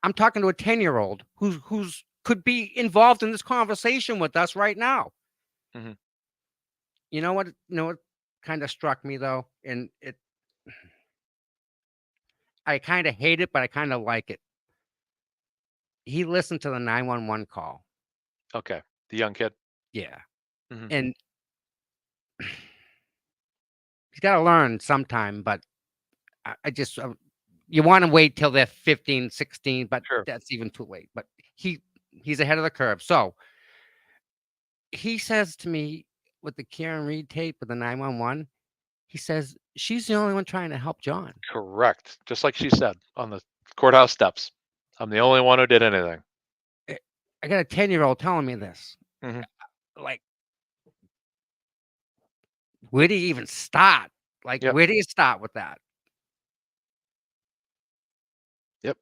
I'm talking to a 10-year-old who's could be involved in this conversation with us right now. Mhm. You know what? You know what kind of struck me though, and I kind of hate it, but I kind of like it. He listened to the 911 call. Okay. The young kid. Yeah, Mhm. and he's got to learn sometime. But I just you want to wait till they're 15, 16, but Sure. that's even too late. But he's ahead of the curve. So he says to me with the Karen Reed tape with the 911, he says she's the only one trying to help John. Correct. Just like she said on the courthouse steps. I'm the only one who did anything. I got a 10-year-old telling me this. Mhm. Like, where do you even start? Like, Yep. where do you start with that? Yep.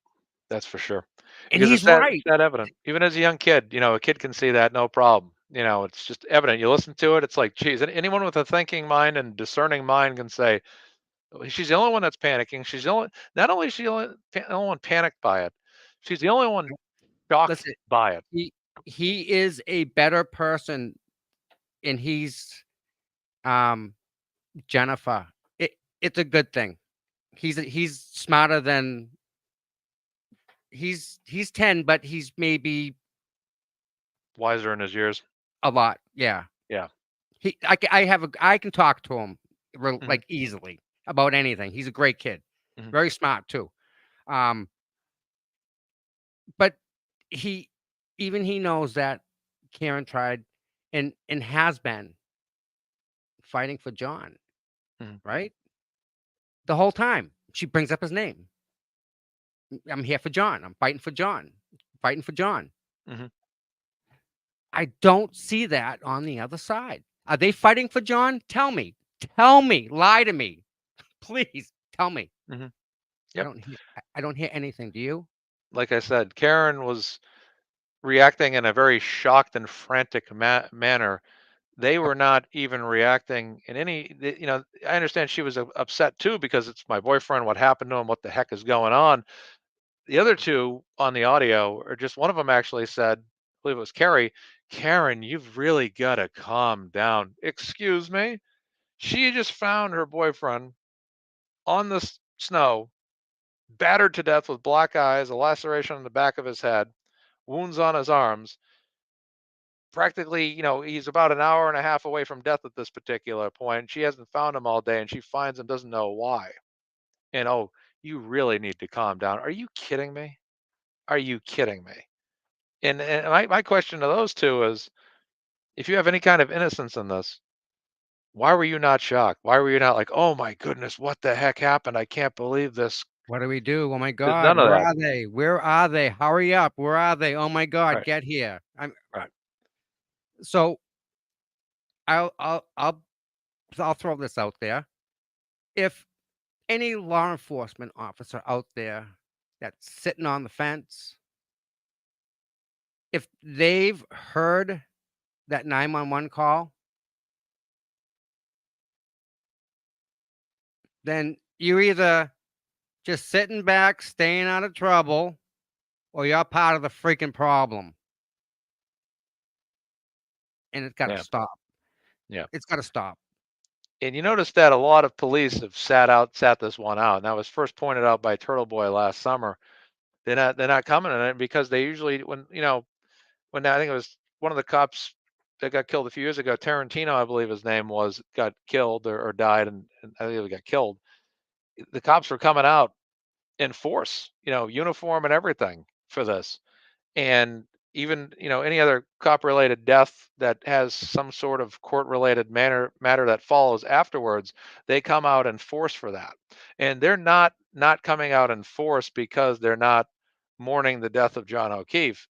That's for sure. And Because he's it's right. that evident. Even as a young kid, a kid can see that, no problem. It's just evident. You listen to it, it's like, geez, anyone with a thinking mind and discerning mind can say, "Oh, she's the only one that's panicking. She's the only, not only is she the only one panicked by it, she's the only one shocked Listen, by it." he is a better person, and he's um Jennifer. It's a good thing. He's smarter than he's 10, but he's maybe Wiser in his years. a lot. Yeah. Yeah. I can talk to him Mhm. like easily about anything. He's a great kid. Mhm. Very smart too. But he he knows that Karen tried and has been fighting for John, Mhm. right? The whole time. She brings up his name. I'm here for John. I'm fighting for John. Fighting for John. Mhm. I don't see that on the other side. Are they fighting for John? Tell me. Tell me. Lie to me. Please tell me. Mhm. I Yep. don't hear I don't hear anything. Do you? Like I said, Karen was reacting in a very shocked and frantic manner. They Uh, were not even reacting in I understand she was upset too because it's my boyfriend. What happened to him? What the heck is going on? The other two on the audio, or just one of them actually said, I believe it was Carrie, Karen, you've really got to calm down. Excuse me? She just found her boyfriend on the snow, battered to death with black eyes, a laceration on the back of his head, wounds on his arms. Practically, he's about an hour and a half away from death at this particular point. She hasn't found him all day and she finds him, doesn't know why. And oh, you really need to calm down. Are you kidding me? Are you kidding me? And my question to those two is, if you have any kind of innocence in this, why were you not shocked? Why were you not like, oh my goodness, what the heck happened? I can't believe this. what do we do? Oh my There's God. none of Where that. are they? Where are they? Hurry up. Where are they? Oh my God. Right, Get here. right. So I'll I'll I'll I'll throw this out there. If any law enforcement officer out there that's sitting on the fence, if they've heard that 911 call, then you either just sitting back, staying out of trouble, or you're part of the freaking problem. And it's got to Yeah, stop. yeah. It's got to stop. And you notice that a lot of police have sat this one out. And that was first pointed out by Turtle Boy last summer. They're not coming on it because they usually when I think it was one of the cops that got killed a few years ago, Tarantino, I believe his name was, got killed or died, and I think he got killed. The cops were coming out in force, uniform and everything for this. And even, any other cop related death that has some sort of court related matter that follows afterwards, they come out in force for that. And they're not coming out in force because they're not mourning the death of John O'Keefe.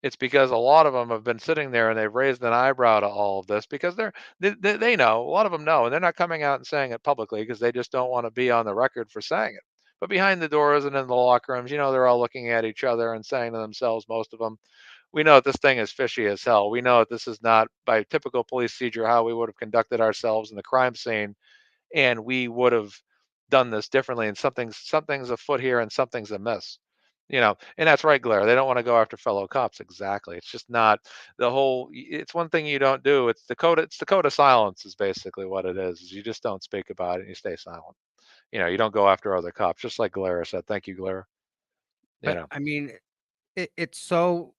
It's because a lot of them have been sitting there and they've raised an eyebrow to all of this because they know, a lot of them know, and they're not coming out and saying it publicly because they just don't want to be on the record for saying it. But behind the doors and in the locker rooms, they're all looking at each other and saying to themselves, most of them, we know that this thing is fishy as hell. We know that this is not by typical police procedure how we would have conducted ourselves in the crime scene, and we would have done this differently. And something's afoot here, and something's amiss. And that's right, Blair. They don't want to go after fellow cops. Exactly. It's just not the whole. It's one thing you don't do. It's the code. It's the code of silence. Is basically what it is. Is you just don't speak about it. And you stay silent. You don't go after other cops. Just like Galera said. Thank you, Galera. You But know. I mean, it's so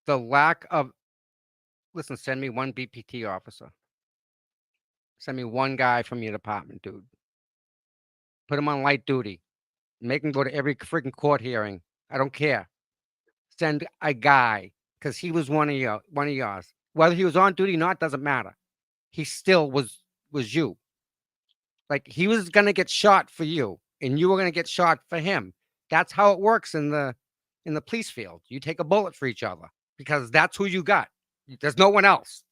the lack of listen, send me one BPT officer. Send me one guy from your department, dude. Put him on light duty. Make him go to every freaking court hearing. I don't care. Send a guy because he was one of yours. Whether he was on duty or not doesn't matter. He still was you. Like he was gonna get shot for you, and you were gonna get shot for him. That's how it works in the police field. You take a bullet for each other because that's who you got. There's no one else.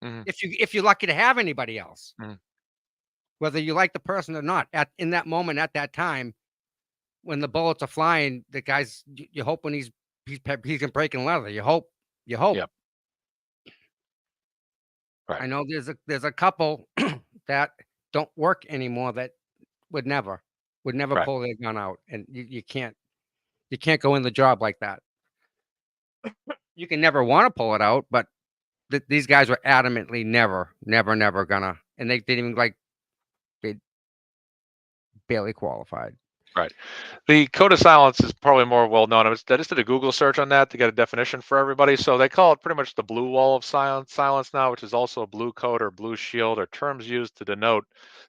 Mhm, If you're lucky to have anybody else, mhm. whether you like the person or not, at in that moment, at that time, when the bullets are flying, the guy's you hope when he's breaking leather. You hope. Yep. Right. I know there's a couple that don't work anymore that would never Right. pull their gun out, and you can't go in the job like that. You can never want to pull it out, but these guys were adamantly never gonna, and they didn't even like they barely qualified. Right. The code of silence is probably more well known. I just did a Google search on that to get a definition for everybody. So they call it pretty much the blue wall of silence now, which is also blue code or blue shield, or terms used to denote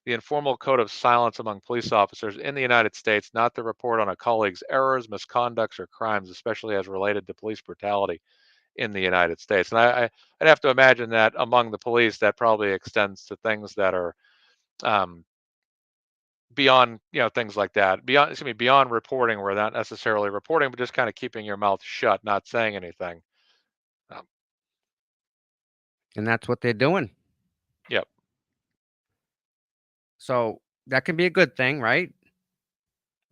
the informal code of silence among police officers in the United States, not to report on a colleague's errors, misconducts, or crimes, especially as related to police brutality in the United States. And I'd have to imagine that among the police, that probably extends to things that are um, beyond, things like that, beyond reporting, where not necessarily reporting, but just kind of keeping your mouth shut, not saying anything. um, And that's what they're doing. yep. So that can be a good thing, right?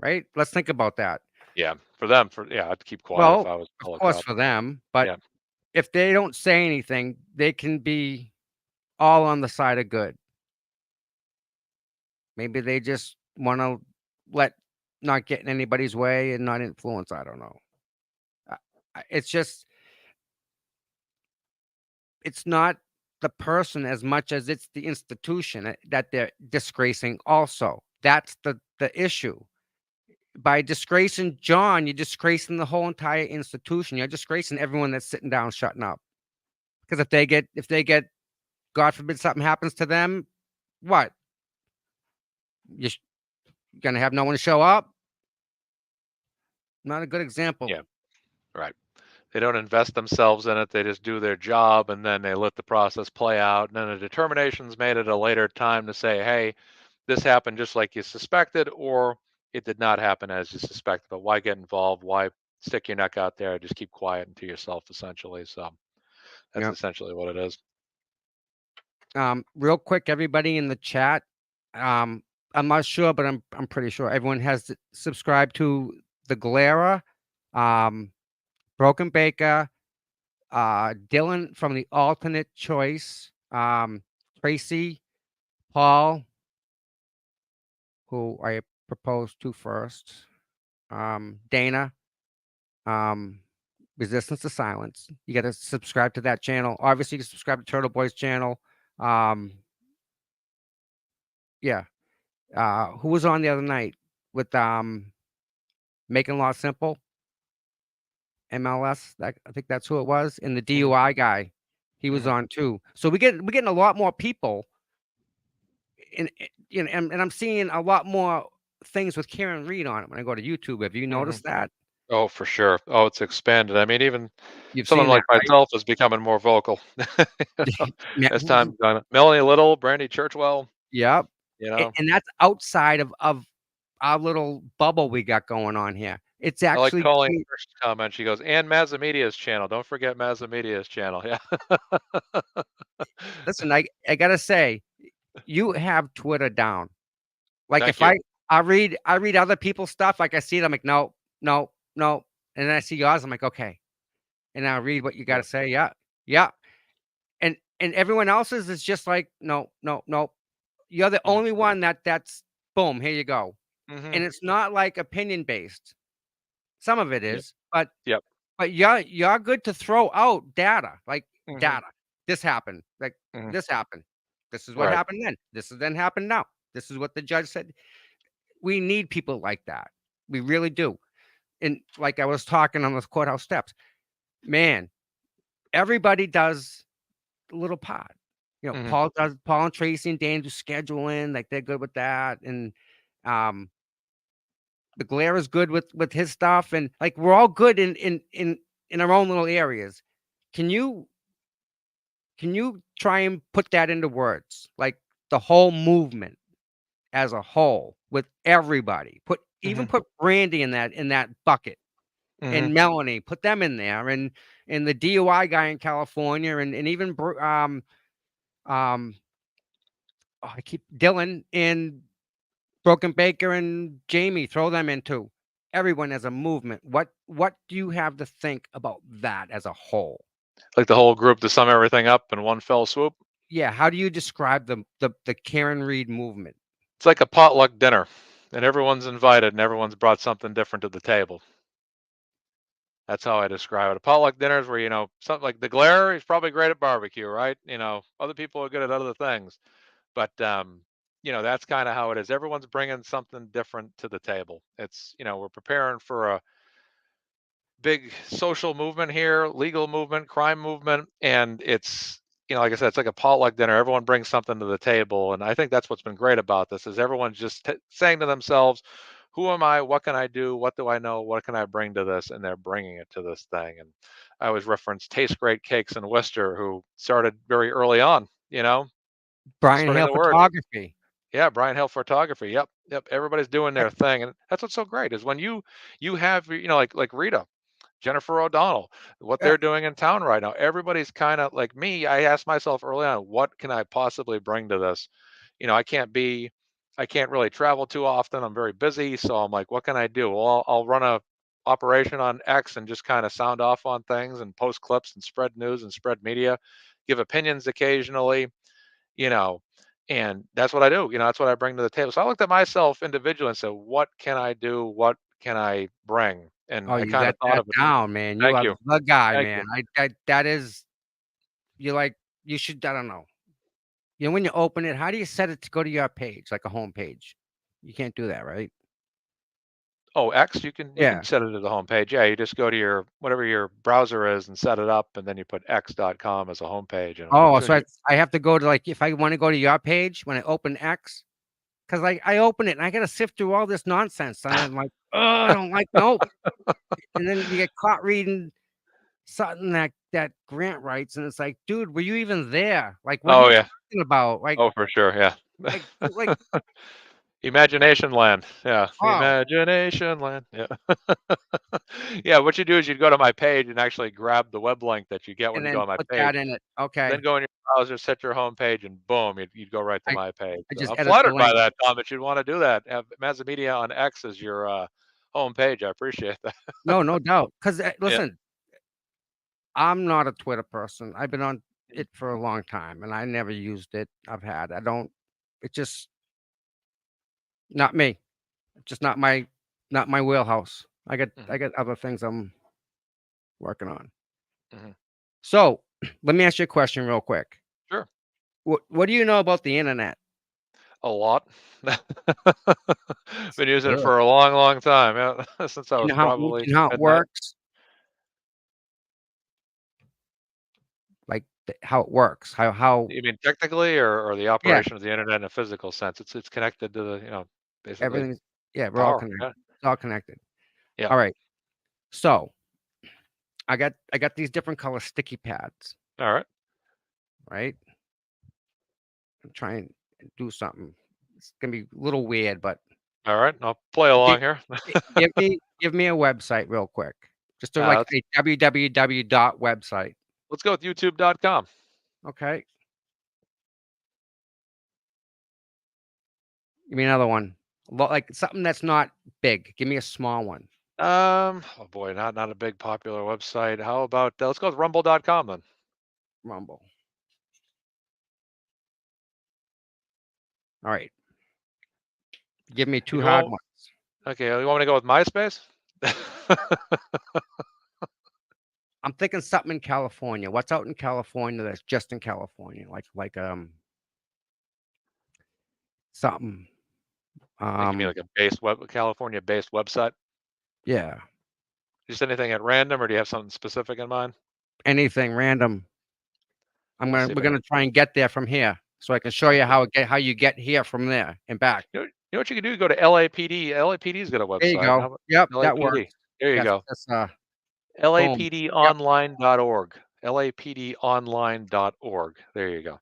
Right? Let's think about that. Yeah, for them, I'd keep quiet if Well, I was a of fellow course cop. for them, but Yeah. if they don't say anything, they can be all on the side of good. Maybe they just want to let not get in anybody's way and not influence. I don't know. I- It's just it's not the person as much as it's the institution that they're disgracing. Also, that's the issue. By disgracing John, you're disgracing the whole entire institution. You're disgracing everyone that's sitting down, shutting up. Because if they get, God forbid, something happens to them, what? You're gonna have no one show up? Not a good example. Yeah. Right. They don't invest themselves in it. They just do their job, and then they let the process play out. And then a determination's made at a later time to say, hey, this happened just like you suspected, or it did not happen as you suspected. But why get involved? Why stick your neck out there? Just keep quiet and to yourself, essentially. So that's Yeah. essentially what it is. Real quick, everybody in the chat. Um, I'm not sure, but I'm pretty sure everyone has subscribed to the Galera, um, Broken Baker, Dylan from the Alternate Choice, Tracy, Paul, who I proposed to first, Dana, um, Resistance to Silence. You got to subscribe to that channel. Obviously, you can subscribe to Turtle Boy's channel. Yeah. Who was on the other night with Making Law Simple? MLS. I think that's who it was. And the Mhm, DUI guy, he was mhm. on too. So we're getting a lot more people, and I'm seeing a lot more things with Karen Reed on it when I go to YouTube. Have you Mhm. noticed that? Oh, for sure. Oh, it's expanded. I mean, even You've someone seen that, like myself is becoming more vocal, right? as time gone on. Melanie Little, Brandy Churchwell, Yep. you know. And that's outside of our little bubble we got going on here. It's I like actually Colleen Hirsch's comment. She goes, "And Mazamedia's channel. Don't forget Mazamedia's channel." Yeah. listen, I gotta say, you have Twitter down. Like Thank if you. I read other people's stuff, like I see it, I'm like, no, no, no. And then I see yours, I'm like, okay. And I read what you Yeah. gotta say. Yeah, yeah. And everyone else's is just like, no, no, no. You're the Mhm. only one that's boom, here you go. And Mhm. it's not like opinion based. Some of it Yep. is, but Yep. you're good to throw out data, like Mhm. data. This happened, like Mhm. this happened. This is what Right. happened then. This is then happened now. This is what the judge said. We need people like that. We really do. And like I was talking on the courthouse steps, man, everybody does a little part. Mhm. Paul and Tracy and Dan do scheduling, like they're good with that. And um the Glare is good with his stuff. And like we're all good in our own little areas. Can you try and put that into words? Like the whole movement as a whole with everybody. Mhm. Put Brandy in that bucket. Mhm. And Melanie, put them in there, and the DUI guy in California, and even um I keep Dylan and Broken Baker and Jamie, throw them into everyone as a movement. What do you have to think about that as a whole? Like the whole group to sum everything up in one fell swoop. Yeah, how do you describe the Karen Reed movement? It's like a potluck dinner, and everyone's invited, and everyone's brought something different to the table. That's how I describe it. A potluck dinner is where, something like the Glare, he's probably great at barbecue, right? Other people are good at other things. But that's kind of how it is. Everyone's bringing something different to the table. It's, we're preparing for a big social movement here, legal movement, crime movement, and it's, like I said, it's like a potluck dinner. Everyone brings something to the table, and I think that's what's been great about this is everyone's just saying to themselves, "Who am I? What can I do? What do I know? What can I bring to this?" And they're bringing it to this thing. And I always reference Taste Great Cakes in Worcester, who started very early on, Brian spreading Hill the word. Photography. Yeah, Brian Hill Photography. Yep, yep. Everybody's doing their thing, and that's what's so great is when you have like Rita, Jennifer O'Donnell, what Uh, they're doing in town right now. Everybody's kind of like me. I asked myself early on, what can I possibly bring to this? I can't really travel too often. I'm very busy, so I'm like, what can I do? Well, I'll run a operation on X and just kind of sound off on things and post clips and spread news and spread media, give opinions occasionally, you know, and that's what I do. That's what I bring to the table. So I looked at myself individually and said, what can I do? What can I bring? And oh, I you kind got of thought that of it. down, man. You Thank are you. the guy, Thank you. man. That is you like you should I don't know. When you open it, how do you set it to go to your page, like a home page? You can't do that, right? Oh, X, you can Yeah. set it to the home page. Yeah, you just go to your whatever your browser is and set it up, and then you put x.com as a home page. And as Oh, soon as so you I have to go to like if I want to go to your page when I open X, because like I open it and I gotta sift through all this nonsense, and I'm like, oh, I don't like nope. And then you get caught reading something that Grant writes, and it's like, dude, were you even there? Like, what are Oh you yeah. talking about? Oh for sure. Yeah. Like, Imagination land. Yeah. oh, Imagination land. Yeah. Yeah. What you do is you go to my page and actually grab the web link that you get when and you go then on my put page. that in it. Then Okay, go in your browser, set your home page, and boom, you'd go right to I my page. I So just I'm edit the flattered by link. that, Tom, that you'd want to do that. Have Mazza on X as your home page. I appreciate that. No, no doubt. Because Yeah. listen, I'm not a Twitter person. I've been on it for a long time, and I never used it. I don't. It's just not me. It's just not my wheelhouse. I Mhm, got other things I'm working on. mhm. So let me ask you a question real quick. Sure. What do you know about the internet? A lot. Been using it Good. for a long, long time, yeah, since I Do you was know how probably it midnight. works? Like how it works? How You mean technically or the yeah, operation of the internet in a physical sense? It's connected to the, basically everything's yeah, we're all power. connected. Yeah. It's all connected. Yeah. All right. So I got these different color sticky pads, All right. right? I'm trying to do something. It's gonna be a little weird, but All right. I'll play gi- along here. give me a website real quick. Just to like Let's a www dot website. let's go with youtube.com. Okay. Give me another one. Like something that's not big. Give me a small one. Oh boy, not a big popular website. How about let's go with rumble.com then. Rumble. All right. Give me two You hard want ones. okay, you want me to go with MySpace? I'm thinking something in California. What's out in California that's just in California? Like something. Like you mean Um like a California based website? yeah. Just anything at random, or do you have something specific in mind? Anything random. Let's see if We're I can. gonna try and get there from here. So I can show you Okay. how you get here from there and back. You know what you can do? Go to LAPD. LAPD's got a There you website. go. How about Yep, that LAPD? works. There you That's go. that's boom. Yep. LAPDonline.org. LAPDonline.org. There you go.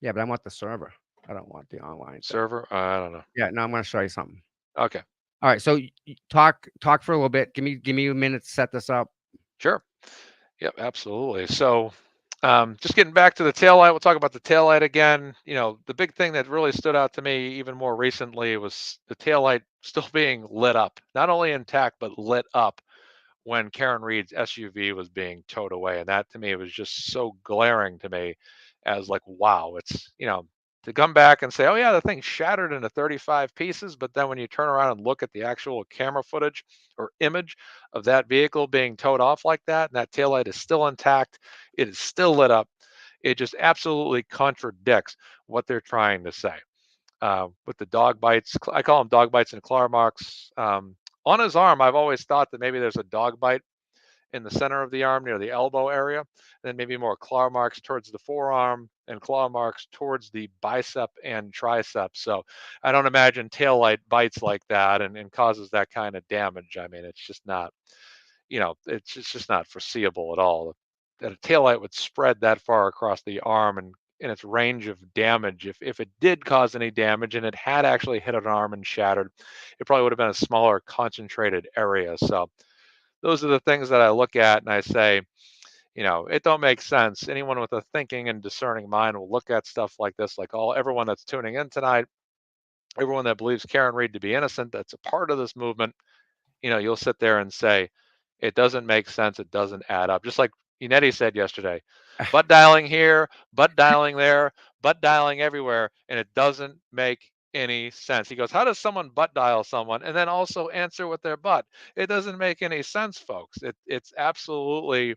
Yeah, but I want the server. I don't want the online thing. Server? I don't know. Yeah, no, I'm gonna show you something. Okay. All right, so talk for a little bit. Give me a minute to set this up. Sure. Yep, absolutely. So, just getting back to the tail light, we'll talk about the tail light again. The big thing that really stood out to me even more recently was the tail light still being lit up, not only intact, but lit up when Karen Reed's SUV was being towed away. And that to me was just so glaring to me as like, wow, it's, to come back and say, oh, yeah, the thing shattered into 35 pieces. But then when you turn around and look at the actual camera footage or image of that vehicle being towed off like that, and that taillight is still intact, it is still lit up. it just absolutely contradicts what they're trying to say. With the dog bites, I call them dog bites and claw marks. On his arm, I've always thought that maybe there's a dog bite in the center of the arm near the elbow area, then maybe more claw marks towards the forearm and claw marks towards the bicep and tricep. So I don't imagine tail light bites like that and causes that kind of damage. I mean, it's just not, it's just not foreseeable at all that a tail light would spread that far across the arm and in its range of damage. If it did cause any damage and it had actually hit an arm and shattered, it probably would have been a smaller concentrated area. So those are the things that I look at and I say, it don't make sense. Anyone with a thinking and discerning mind will look at stuff like this, like everyone that's tuning in tonight, everyone that believes Karen Read to be innocent, that's a part of this movement, you'll sit there and say, it doesn't make sense. It doesn't add up. Just like Unetti said yesterday, butt dialing here, butt dialing there, butt dialing everywhere, and it doesn't make any sense. He goes, how does someone butt dial someone and then also answer with their butt? It doesn't make any sense, folks. It's absolutely,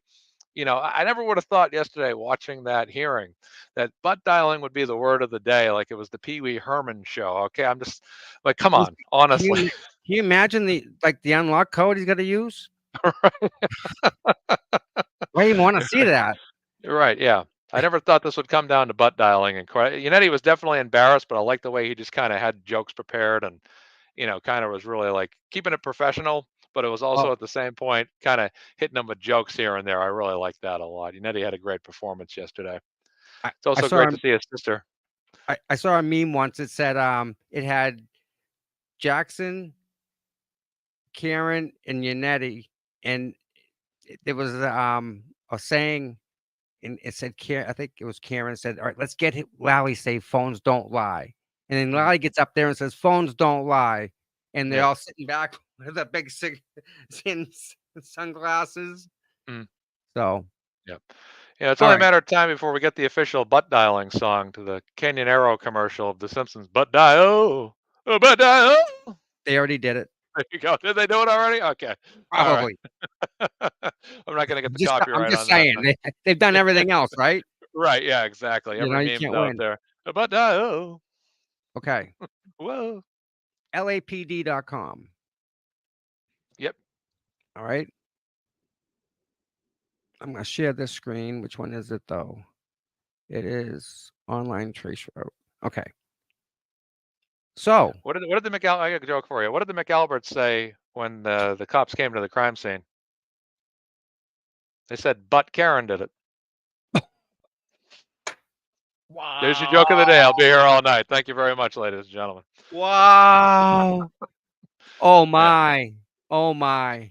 I never would have thought yesterday watching that hearing that butt dialing would be the word of the day, like it was the Pee Wee Herman show. Okay, I'm just like, come on, Can honestly. you imagine the unlock code he's got to use? I even want to see that. Right, yeah. I never thought this would come down to butt dialing, and Unetti was definitely embarrassed, but I like the way he just kind of had jokes prepared and, kind of was really like keeping it professional, but it was also Oh, at the same point kind of hitting them with jokes here and there. I really liked that a lot. Unetti had a great performance yesterday. It's I also saw great to see his sister. I saw a meme once. It said it had Jackson, Karen, and Unetti, and there was a saying, and it said Karen. I think it was Karen said, "All right, let's get Lally say phones don't lie," and then Lally gets up there and says, "Phones don't lie," and they're Yep. all sitting back with a big sunglasses. Mm. So Yep. Yeah, it's all only a right, matter of time before we get the official butt dialing song to the Canyon Arrow commercial of The Simpsons. Butt dial, butt dial. they already did it. There you go. Did they do it already? Okay. All right. Probably. I'm not going to get the I'm copyright just on that. saying they've done everything else, right? Right. Yeah, exactly. Every You meme's can't out win. there. But oh, Okay, whoa. lapd.com. Yep. All right. I'm going to share this screen. Which one is it, though? It is online trace route. Okay. So, What did the McAl? I got a joke for you. What did the McAlberts say when the cops came to the crime scene? They said, "But Karen did it." There's your joke of the day. I'll be here all night. Thank you very much, ladies and gentlemen. wow. Oh, Yeah, my. Oh, my.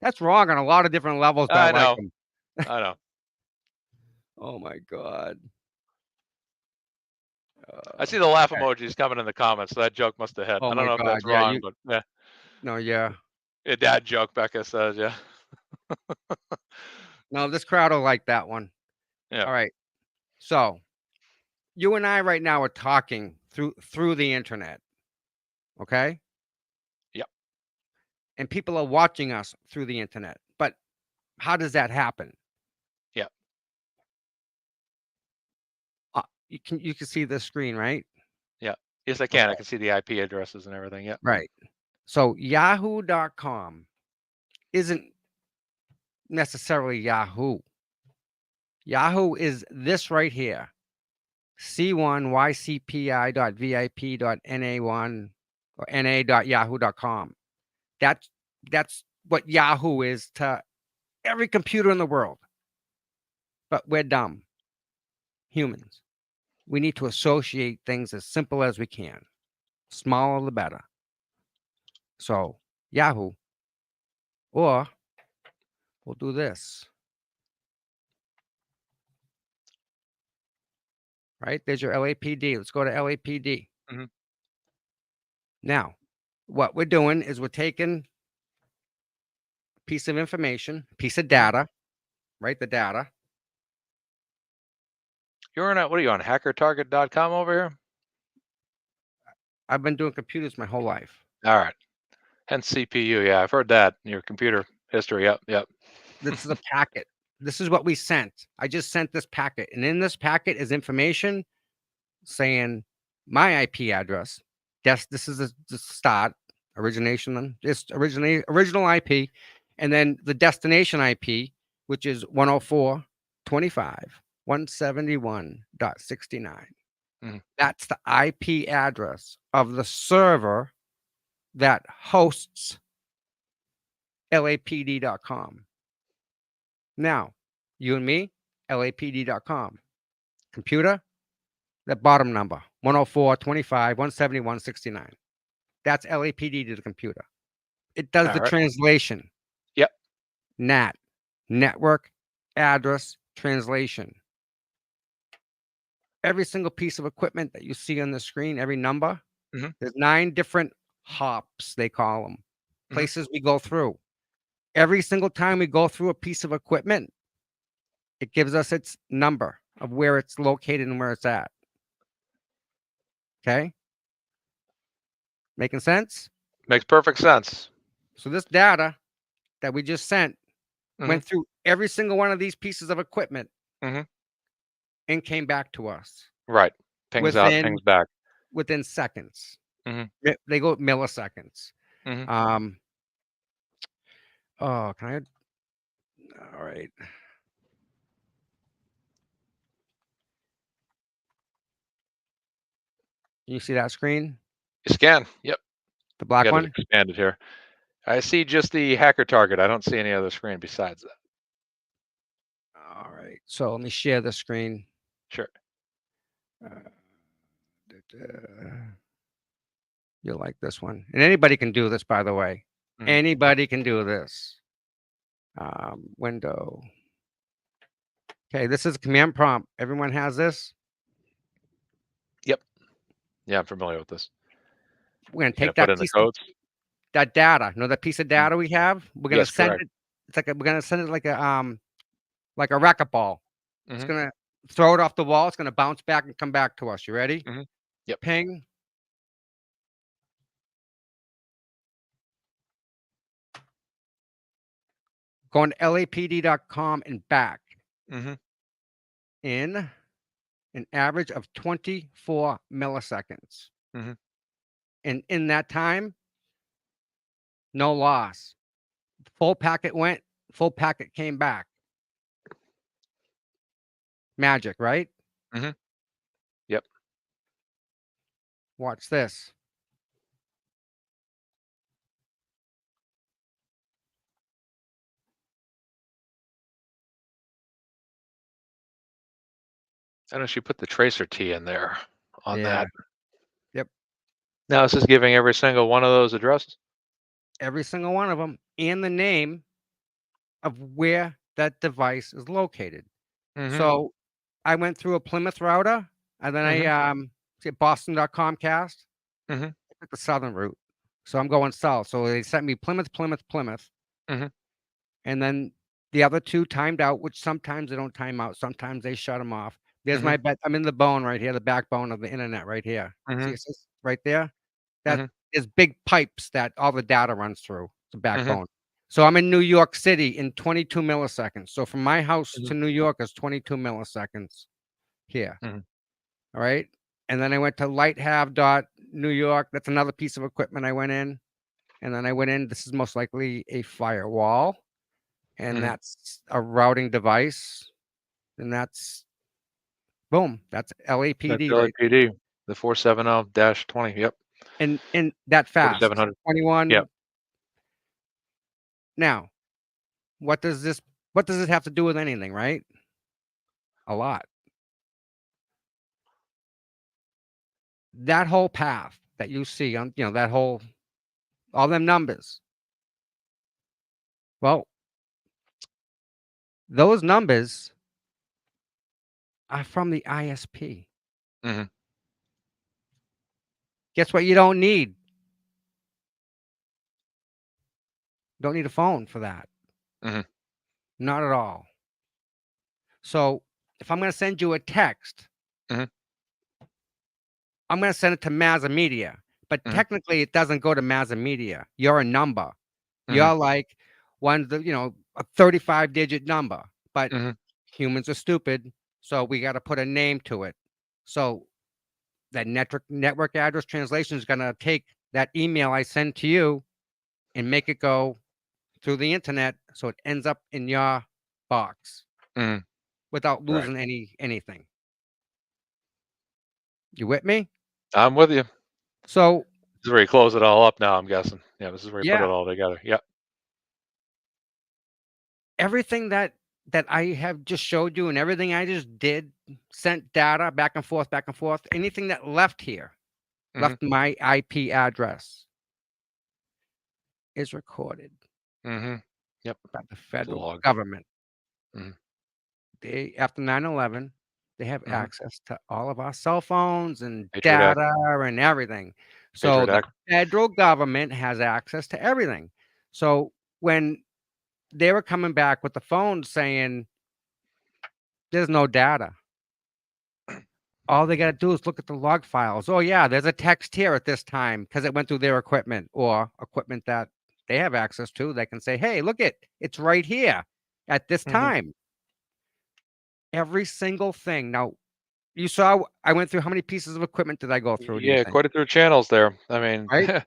That's wrong on a lot of different levels, but I I like know. them. I know. Oh, my God. I see the laugh Okay. emojis coming in the comments. So that joke must have hit. Oh, I don't my know if God. that's Yeah, wrong, but yeah, no, yeah. a dad joke. Becca says, yeah, No, this crowd will like that one. yeah. All right. So, you and I right now are talking through the internet. Okay? Yep. And people are watching us through the internet. But how does that happen? Yep. You can see the screen, right? Yeah. Yes, I can. I Okay. can see the IP addresses and everything. Yep. Right. So yahoo.com isn't necessarily Yahoo. Yahoo is this right here. c1ycpi.vip.na1 or na.yahoo.com. That's what Yahoo is to every computer in the world. But we're dumb humans. We need to associate things as simple as we can. Smaller the better. So Yahoo, or we'll do this. Right? There's your LAPD. Let's go to LAPD. Hmm. Now, what we're doing is we're taking a piece of information, piece of data, right? The data. You're on. What are you on? HackerTarget.com over here. I've been doing computers my whole life. All right. Hence CPU. Yeah, I've heard that in your computer history. Yep. Yep. This is a packet. This is what we sent. I just sent this packet, and in this packet is information saying my IP address. Yes, this is the start, origination, just original IP, and then the destination IP, which is 104.25.171.69. Mhm. That's the IP address of the server that hosts LAPD.com. Now, you and me, LAPD.com. Computer, that bottom number, 104.25.171.69. That's LAPD to the computer. It does All the right. translation. Yep. NAT, network address translation. Every single piece of equipment that you see on the screen, every number, Mhm. there's 9 different hops, they call them, Mhm. places we go through. Every single time we go through a piece of equipment, it gives us its number of where it's located and where it's at. Okay? Making sense? Makes perfect sense. So this data that we just sent Mhm. went through every single one of these pieces of equipment Mhm. and came back to us Right. Pings out, pings back. within seconds. Mhm. They go milliseconds. Mhm. Um, oh, can I? All right. You see that screen? You scan. Yep. The black Got it one? expanded here. I see just the hacker target. I don't see any other screen besides that. All right. So let me share the screen. Sure. Uh, you'll like this one. And anybody can do this, by the way. Mhm. Anybody can do this. Window. Okay, this is a command prompt. Everyone has this. Yep. Yeah, I'm familiar with this. We're gonna You're gonna take put that in the piece of codes? that data. You know that piece of Mhm. data we have? We're gonna Yes, send correct. it. It's like we're gonna send it like a racquetball. It's Mhm. gonna throw it off the wall. It's gonna bounce back and come back to us. You ready? Mhm. Yep. Ping. Going to LAPD.com and back Mhm. in an average of 24 milliseconds. Mhm. And in that time, no loss. Full packet went, full packet came back. Magic, right? Mhm. Yep. Watch this. I know she put the tracer T in there on Yeah. that. Yep. Now this is giving every single one of those addresses? Every single one of them and the name of where that device is located. Mhm. So I went through a Plymouth router and then Mhm. I Boston.comcast. Mhm. I took the southern route. So I'm going south. So they sent me Plymouth. Mhm. And then the other 2 timed out, which sometimes they don't time out. Sometimes they shut them off. There's Mhm. my bet. I'm in the bone right here, the backbone of the internet right here. See Mhm. it says right there? That Mhm. is big pipes that all the data runs through the Mhm. backbone. So I'm in New York City in 22 milliseconds. So from my house Mhm. to New York is 22 milliseconds here. Mhm. All right. And then I went to Lighthave.New York. That's another piece of equipment I went in. And then I went in. This is most likely a firewall. And Mhm. that's a routing device. And that's boom. That's That's LAPD right. LAPD, the 470-20. Yep. And that fast. 4700. Yep. 21. Now, what does it have to do with anything, right? A lot. That whole path that you see on, that whole all them numbers. Well, those numbers are from the ISP. Mhm. Guess what you don't need? Don't need a phone for that. Mhm. Not at all. So, if I'm gonna send you a text, Mhm. I'm gonna send it to Mazza Media, but Mhm. technically it doesn't go to Mazza Media. You're a number. Mhm. You're like a 35-digit number. but Mhm. humans are stupid, so we got to put a name to it. So that network address translation is going to take that email I send to you and make it go through the internet so it ends up in your box Mhm. without Right. losing anything. You with me? I'm with you. So This is where you close it all up now, I'm guessing. Yeah, this is where you put it yeah, all together. Yep. everything that I have just showed you and everything I just did, sent data back and forth, anything that left here, Mhm. left my IP address is recorded Mhm. Yep. by the federal Log. government. Mhm. They after 9/11, they have Mhm. access to all of our cell phones and Patriot Act. data and everything. So Patriot the Act. federal government has access to everything. So when they were coming back with the phone saying there's no data, all they got to do is look at the log files. Oh yeah, there's a text here at this time because it went through their equipment or equipment that they have access to. They can say, "Hey, look it's right here at this Mhm. time." Every single thing. Now, you saw I went through how many pieces of equipment did I go through, do you Yeah, think? quite a few channels there. I mean, Right? I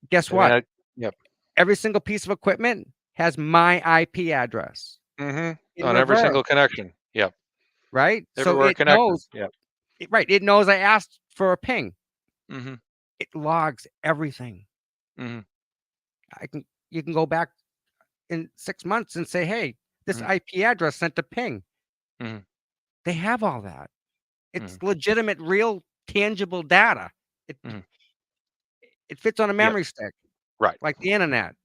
Guess mean, what? yep. Every single piece of equipment has my IP address Mhm. in On every reverse, single connection. Yep. right? So Everywhere it connected. knows, Yep. right? It knows I asked for a ping. Mhm. It logs everything. Mhm. I can You can go back in 6 months and say, "Hey, this Mhm. IP address sent a ping." Mhm. They have all that. Mhm. It's legitimate, real, tangible data. It Mhm. it fits on a Yep. memory stick Right. like the internet,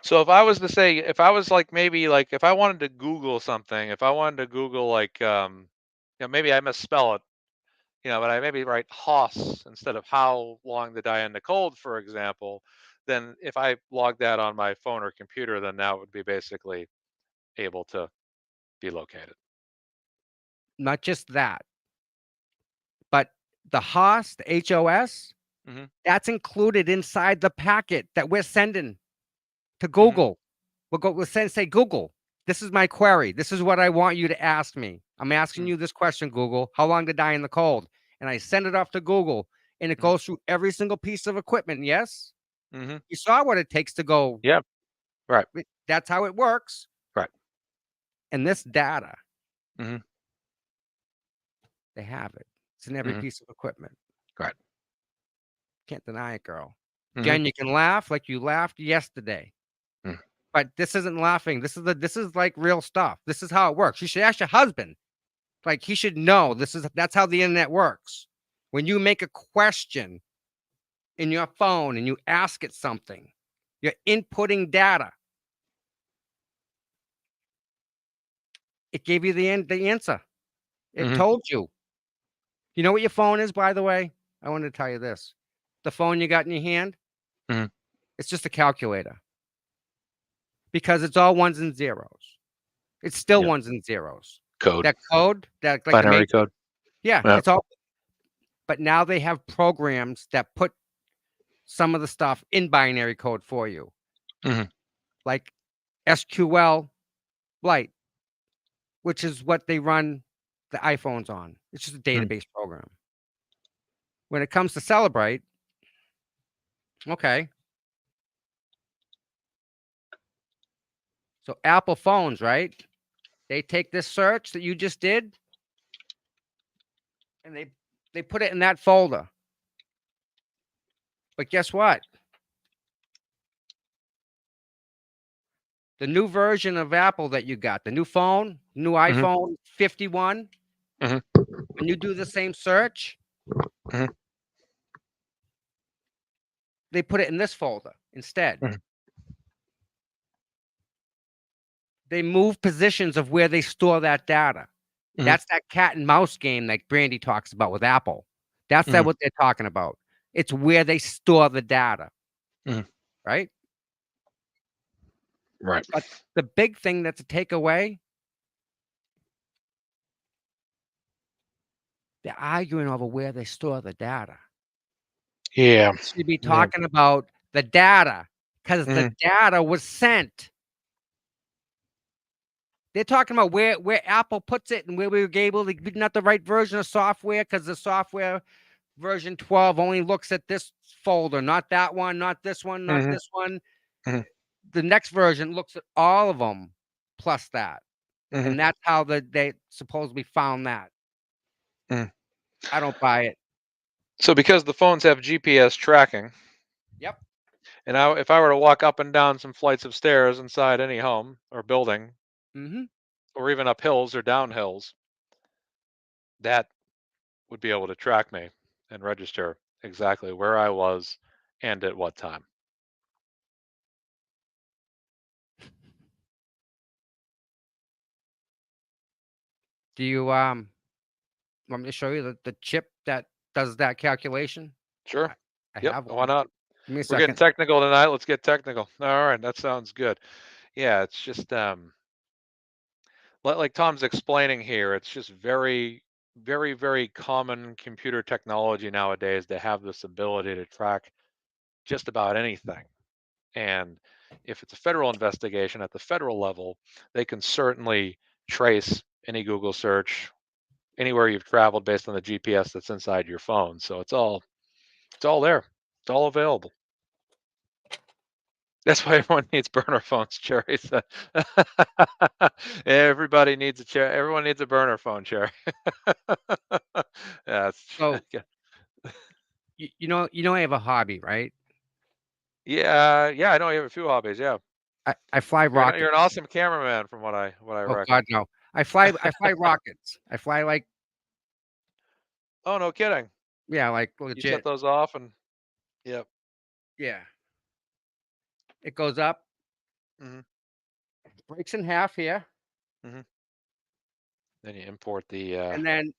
So if I was to say, if I was like maybe like if I wanted to Google something, if I wanted to Google like maybe I misspell it, but I maybe write Hoss instead of how long to die in the cold, for example, then if I log that on my phone or computer, then that would be basically able to be located. not just that, but the HOS, the HOS, Mhm. that's included inside the packet that we're sending to Mhm. Google. We'll say, Google, this is my query. This is what I want you to ask me. I'm asking Mhm. you this question, Google. How long to die in the cold? And I send it off to Google, and it Mhm. goes through every single piece of equipment. Yes, Mhm. you saw what it takes to go. Yeah. Right. That's how it works. Right. And this data, Mhm. they have it. It's in every Mhm. piece of equipment. Right. Can't deny it, girl. Mhm. Jen, you can laugh like you laughed yesterday. Mm. But this isn't laughing. This is like real stuff. This is how it works. You should ask your husband. Like he should know that's how the internet works. When you make a question in your phone and you ask it something, you're inputting data. It gave you the answer. It Mhm. told you. You know what your phone is, by the way? I wanted to tell you this. The phone you got in your hand, Mhm. it's just a calculator because it's all ones and zeros. It's still Yep. ones and zeros. Code. That code, that like the Binary matrix, code. yeah, Yeah. it's all. But now they have programs that put some of the stuff in binary code for you, Mhm. like SQL Lite, which is what they run the iPhones on. It's just a Mhm. database program. When it comes to Celebrate, okay, so Apple phones, right? They take this search that you just did and they put it in that folder. But guess what? The new version of Apple that you got, the new phone, new Mhm. iPhone 51, Mhm. when you do the same search, Mhm. they put it in this folder instead. Mhm. They move positions of where they store that data. Mhm. That's that cat and mouse game that Brandy talks about with Apple. That's Mhm. what they're talking about. It's where they store the data, Mhm. right? Right. But the big thing that's a takeaway, they're arguing over where they store the data. Yeah. They should be Yeah. talking about the data because the Mhm. data was sent. They're talking about where Apple puts it and where we were able to not the right version of software because the software version 12 only looks at this folder, not that one, not this one, not Mhm. this one. Mhm. The next version looks at all of them plus that. Mhm. And that's how they supposedly found that. Mhm. I don't buy it. So because the phones have GPS tracking, Yep. and if I were to walk up and down some flights of stairs inside any home or building, Mm-hmm. or even up hills or down hills, that would be able to track me and register exactly where I was and at what time. Do you want me to show you the chip that does that calculation? Sure. I Yep. have Why one. not? Give me a We're getting second. technical tonight. Let's get technical. All right. That sounds good. Yeah. It's just like Tom's explaining here. It's just very, very, very common computer technology nowadays to have this ability to track just about anything. And if it's a federal investigation at the federal level, they can certainly trace any Google search anywhere you've traveled based on the GPS that's inside your phone. So it's all there. It's all available. That's why everyone needs burner phones, Cherry. So everybody needs a chair. Everyone needs a burner phone, Cherry. Yeah, So you know I have a hobby, right? yeah. I know you have a few hobbies. Yeah, I fly you're an rockets. awesome cameraman, from what I Oh reckon. God, no. I fly rockets. I fly like Oh, no kidding. yeah, like You set legit. those off and yep. Yeah. It goes up, Hmm. breaks in half here, Hmm. Then you import the. and then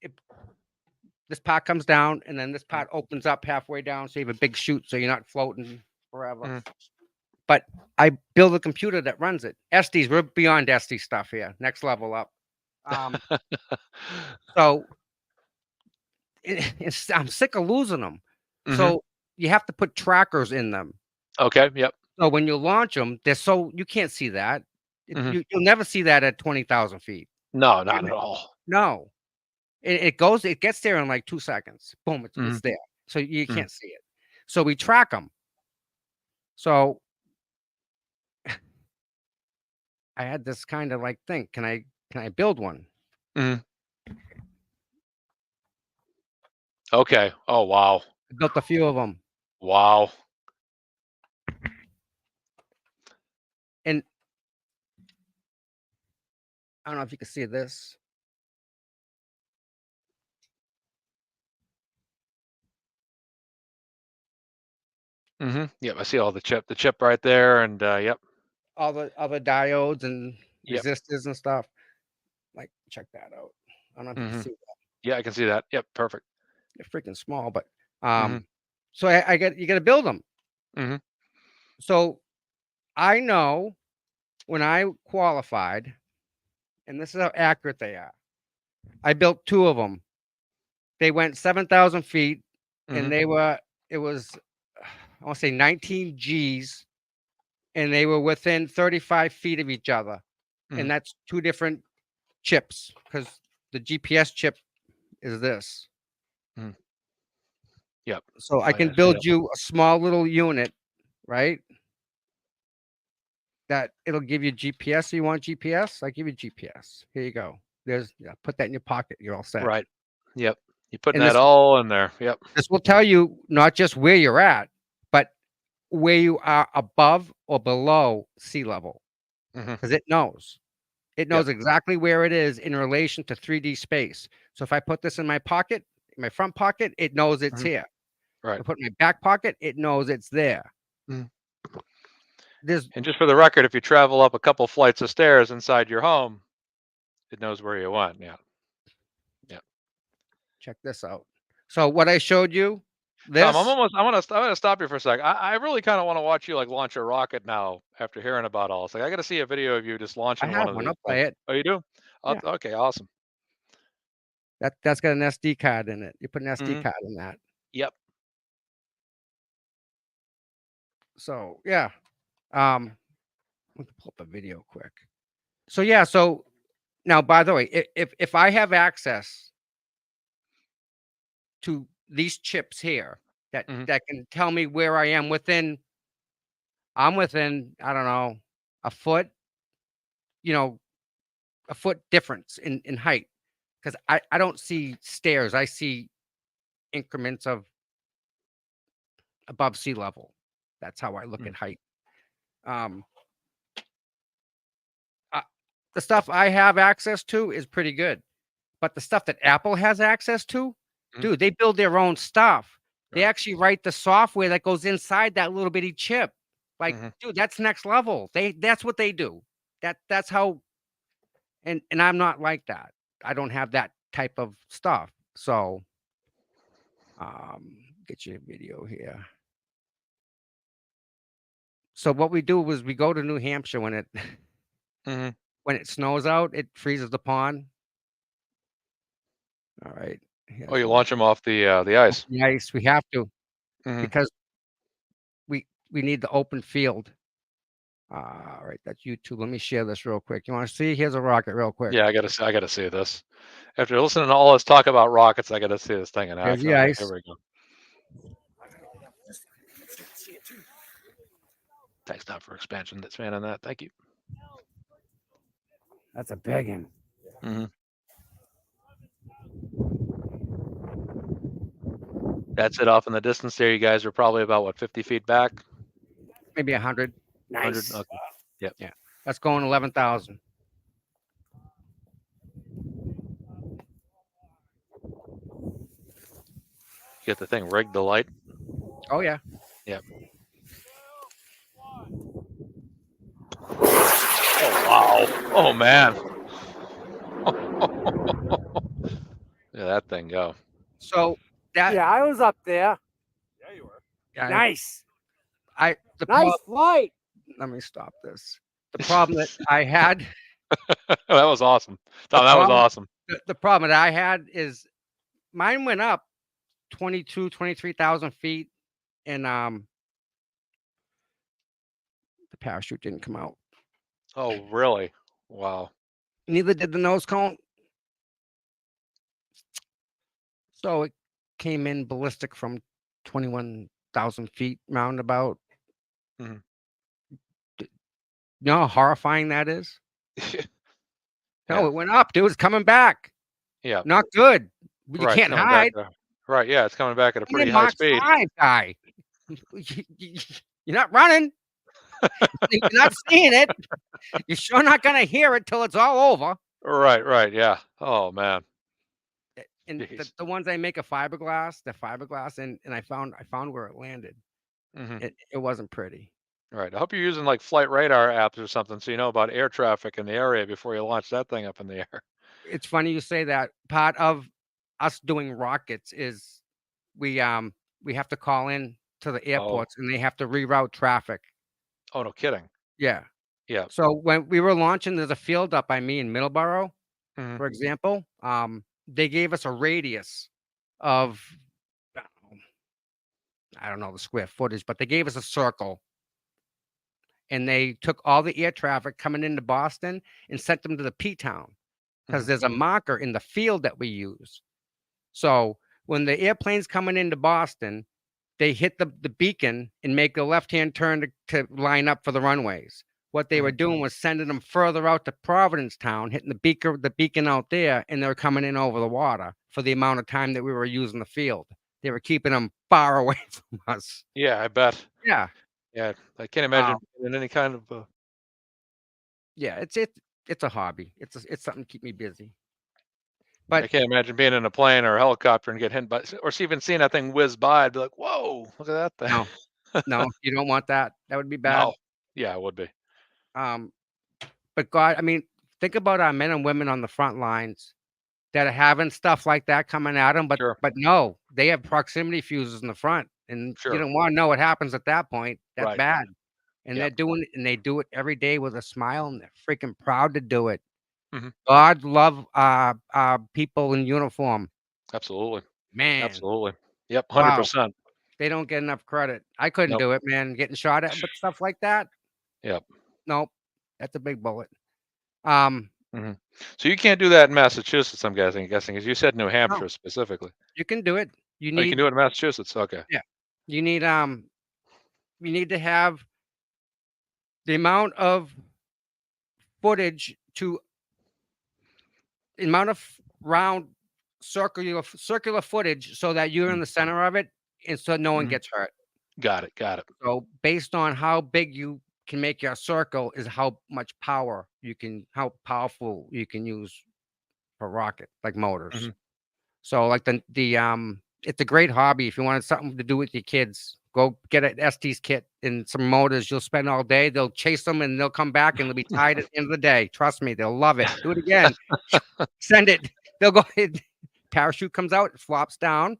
this part comes down, and then this Mhm. part opens up halfway down, so you have a big chute, so you're not floating forever. Mhm. But I build a computer that runs it. SDs, we're beyond SD stuff here. Next level up. So I'm sick of losing them. Mhm. So you have to put trackers in them. Okay. Yep. So when you launch them, you can't see that. Mhm. You'll never see that at 20,000 feet. No, not at all. No, it gets there in like 2 seconds. Boom, it's Mhm. there. So you Mhm. can't see it. So we track them. So I had this kind of like think, can I build one? Mhm. Okay. Oh, wow. I built a few of them, Wow. and I don't know if you can see this. Mhm. Yep, I see all the chip right there, and, yep. All the other diodes and Yep. resistors and stuff. Like, check that out. I don't know if you can Mhm. see that. Yeah, I can see that. Yep, perfect. They're freaking small, but Mhm. so I get you got to build them. Mhm. So I know when I qualified, and this is how accurate they are. I built two of them. They went 7,000 feet, and Mhm. it was, I want to say 19 Gs, and they were within 35 feet of each other. And Mhm. that's two different chips because the GPS chip is this. Mhm. Yep. So I I can gotta see build that. you a small little unit, right? That it'll give you GPS. You want GPS? I give you GPS. Here you go. Put that in your pocket. You're all set. Right. Yep. You're putting And that all in there. Yep. this will tell you not just where you're at, but where you are above or below sea level Mhm. because it knows. It Yep. knows exactly where it is in relation to 3D space. So if I put this in my pocket, in my front pocket, it knows it's Mhm. here. If Right. I put it in my back pocket, it knows it's there. Mhm. There's And just for the record, if you travel up a couple flights of stairs inside your home, it knows where you went. Yeah. Yeah. check this out. So what I showed you, Tom, this I'm gonna stop you for a sec. I really kind of want to watch you like launch a rocket now after hearing about all this. Like, I got to see a video of you just I launching one have of one. these I'll play things. it. Oh, you do? Yeah, Okay, awesome. that's got an SD card in it. You put an SD Hmm. card in that. Yep. So yeah, let me pull up a video quick. So yeah, so Now, by the way, if I have access to these chips here that Mhm. that can tell me where I am I'm within, I don't know, a foot, you know, a foot difference in height, because I don't see stairs. I see increments of above sea level. That's how I look Mm. at height. Um, uh, the stuff I have access to is pretty good, but the stuff that Apple has access to, Mhm. dude, they build their own stuff. They Right. actually write the software that goes inside that little bitty chip. Like, Mhm. dude, that's next level. That's what they do. That's how. And I'm not like that. I don't have that type of stuff. So, get your video here. So what we do is we go to New Hampshire when it Mhm. when it snows out, it freezes the pond. All right. Oh, Here's you the launch them off the ice. ice. We have to Mhm. because we need the open field. All right, that's YouTube. Let me share this real quick. You want to see? Here's a rocket real quick. Yeah, I gotta see this. After listening to all this talk about rockets, I gotta see this thing in Here's action. the Okay, here ice. we go. Thanks, Tom, for expanding that. Thank you. That's a big one. Mhm. That's it off in the distance there. You guys are probably about, what, 50 feet back? Maybe 100. 100? Nice. Okay. Yep. Yeah. That's going 11,000. Get the thing rigged to light. Oh yeah. Yep. Oh, wow. Oh, man. Yeah, that thing go. So that Yeah, I was up there. Yeah, you were. I, Nice. the Nice problem. flight. Let me stop this. The problem that I had. That was awesome. Tom, The that was problem. awesome. The problem that I had is mine went up 23,000 feet, and the parachute didn't come out. Oh, really? Wow. Neither did the nose cone. So it came in ballistic from 21,000 feet roundabout. Mhm. You know how horrifying that is? No, Yeah. it went up, dude. It's coming back. Yeah. Not good. But you Right. It's can't coming back. hide. Right. Yeah. It's coming back at a I'm in pretty high Mach speed. 5, guy. You're not running. You're not seeing it. You're sure not going to hear it till it's all over. Right. Right. Yeah. Oh, man. And Jeez. the ones I make of fiberglass, and I found where it landed. Mhm. It wasn't pretty. Right. I hope you're using like flight radar apps or something so you know about air traffic in the area before you launch that thing up in the air. It's funny you say that. Part of us doing rockets is we have to call in to the Oh. airports and they have to reroute traffic. Oh, no kidding. Yeah. Yeah. So when we were launching, there's a field up by me in Middleborough, Mhm. for example. They gave us a radius of I don't know the square footage, but they gave us a circle. And they took all the air traffic coming into Boston and sent them to the P-town because Mhm. there's a marker in the field that we use. So when the airplane's coming into Boston, they hit the beacon and make a left-hand turn to line up for the runways. What they were Mhm. doing was sending them further out to Provincetown, hitting the beacon out there, and they were coming in over the water for the amount of time that we were using the field. They were keeping them far away from us. Yeah, I bet. Yeah. Yeah. I can't Um, imagine in any kind of yeah, it's a hobby. It's something to keep me busy. I But can't imagine being in a plane or a helicopter and get hit by or even seeing that thing whiz by. I'd be like, "Whoa, look at that thing." no, no, you don't want that. That would be bad. No. Yeah, it would be. Um, but God, I mean, think about our men and women on the front lines that are having stuff like that coming at them, Sure. but no, they have proximity fuses in the front, and you Sure. don't want to know what happens at that point. That's Right. bad. And Yeah. they're doing it, and they do it every day with a smile, and they're freaking proud to do it. Mhm. God love people in uniform, Absolutely. man. Absolutely. Yep, Wow, 100%. they don't get enough credit. I couldn't Nope. do it, man. Getting shot at with stuff like that. Yep. Nope, that's a big bullet. Um, Mhm. So you can't do that in Massachusetts, I'm guessing, because you said New No, Hampshire specifically. you can do it. You Oh, you can need do it in Massachusetts. Okay. yeah. You need to have the amount of footage to amount of round circular footage so that you're in Mm. the center of it and so no one Mhm. gets hurt. Got it. Got it. So based on how big you can make your circle is how much power how powerful you can use for rocket, like motors. Mhm. So like it's a great hobby if you wanted something to do with your kids. Go get an Estes kit and some motors. You'll spend all day. They'll chase them and they'll come back and they'll be tied at the end of the day. Trust me, they'll love it. Do it again. Send it. They'll go. Parachute comes out, it flops down.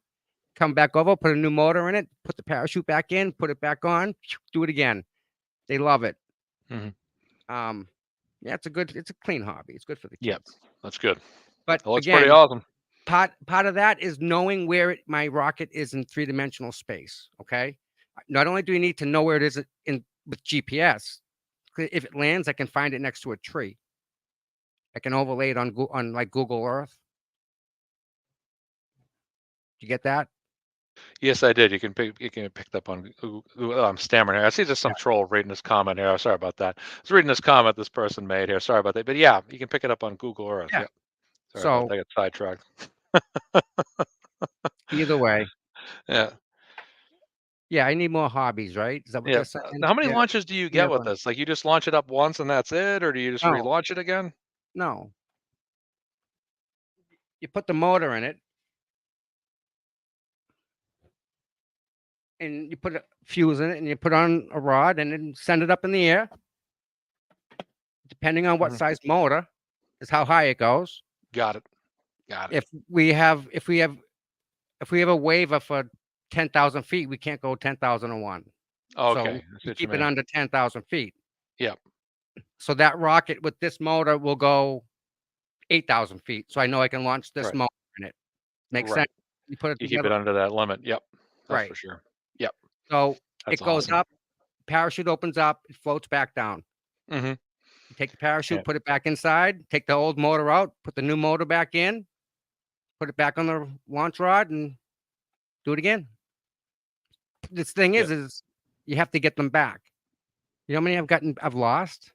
Come back over, put a new motor in it, put the parachute back in, put it back on, do it again. They love it. Mhm. Yeah, it's a clean hobby. It's good for the Yep. kids. That's good. But It looks pretty again, awesome. part of that is knowing where my rocket is in three-dimensional space. Okay. Not only do you need to know where it is in with GPS, if it lands, I can find it next to a tree. I can overlay it on like Google Earth. You get that? Yes, I did. You can pick up on. Oh, I'm stammering here. I see just some troll reading this comment here. Sorry about that. I was reading this comment this person made here. Sorry about that. But yeah, you can pick it up on Google Earth. Yeah. Yep. Sorry about So that. I got sidetracked. either way, Yeah. yeah, I need more hobbies, right? Is that what Yeah. you're saying? Now, how many Yeah. launches do you We get have with one. this? Like you just launch it up once and that's it, or do you just No, relaunch it again? no. You put the motor in it and you put a fuse in it and you put on a rod and then send it up in the air. Depending on what Mhm. size motor is how high it goes. Got it. Got it. If we have a waiver for 10,000 feet, we can't go 10,001. So Okay. I see we what you keep it mean. under 10,000 feet. Yep. So that rocket with this motor will go 8,000 feet. So I know I can launch this Right. motor in it. Makes sense. Right. You put it You keep it together. under that limit. Yep. That's for Right. sure. Yep. So That's it goes awesome. up, parachute opens up, it floats back down. Hmm. You take the parachute, Yeah. put it back inside, take the old motor out, put the new motor back in, put it back on the launch rod, and do it again. This thing Yep. is you have to get them back. You know how many I've lost?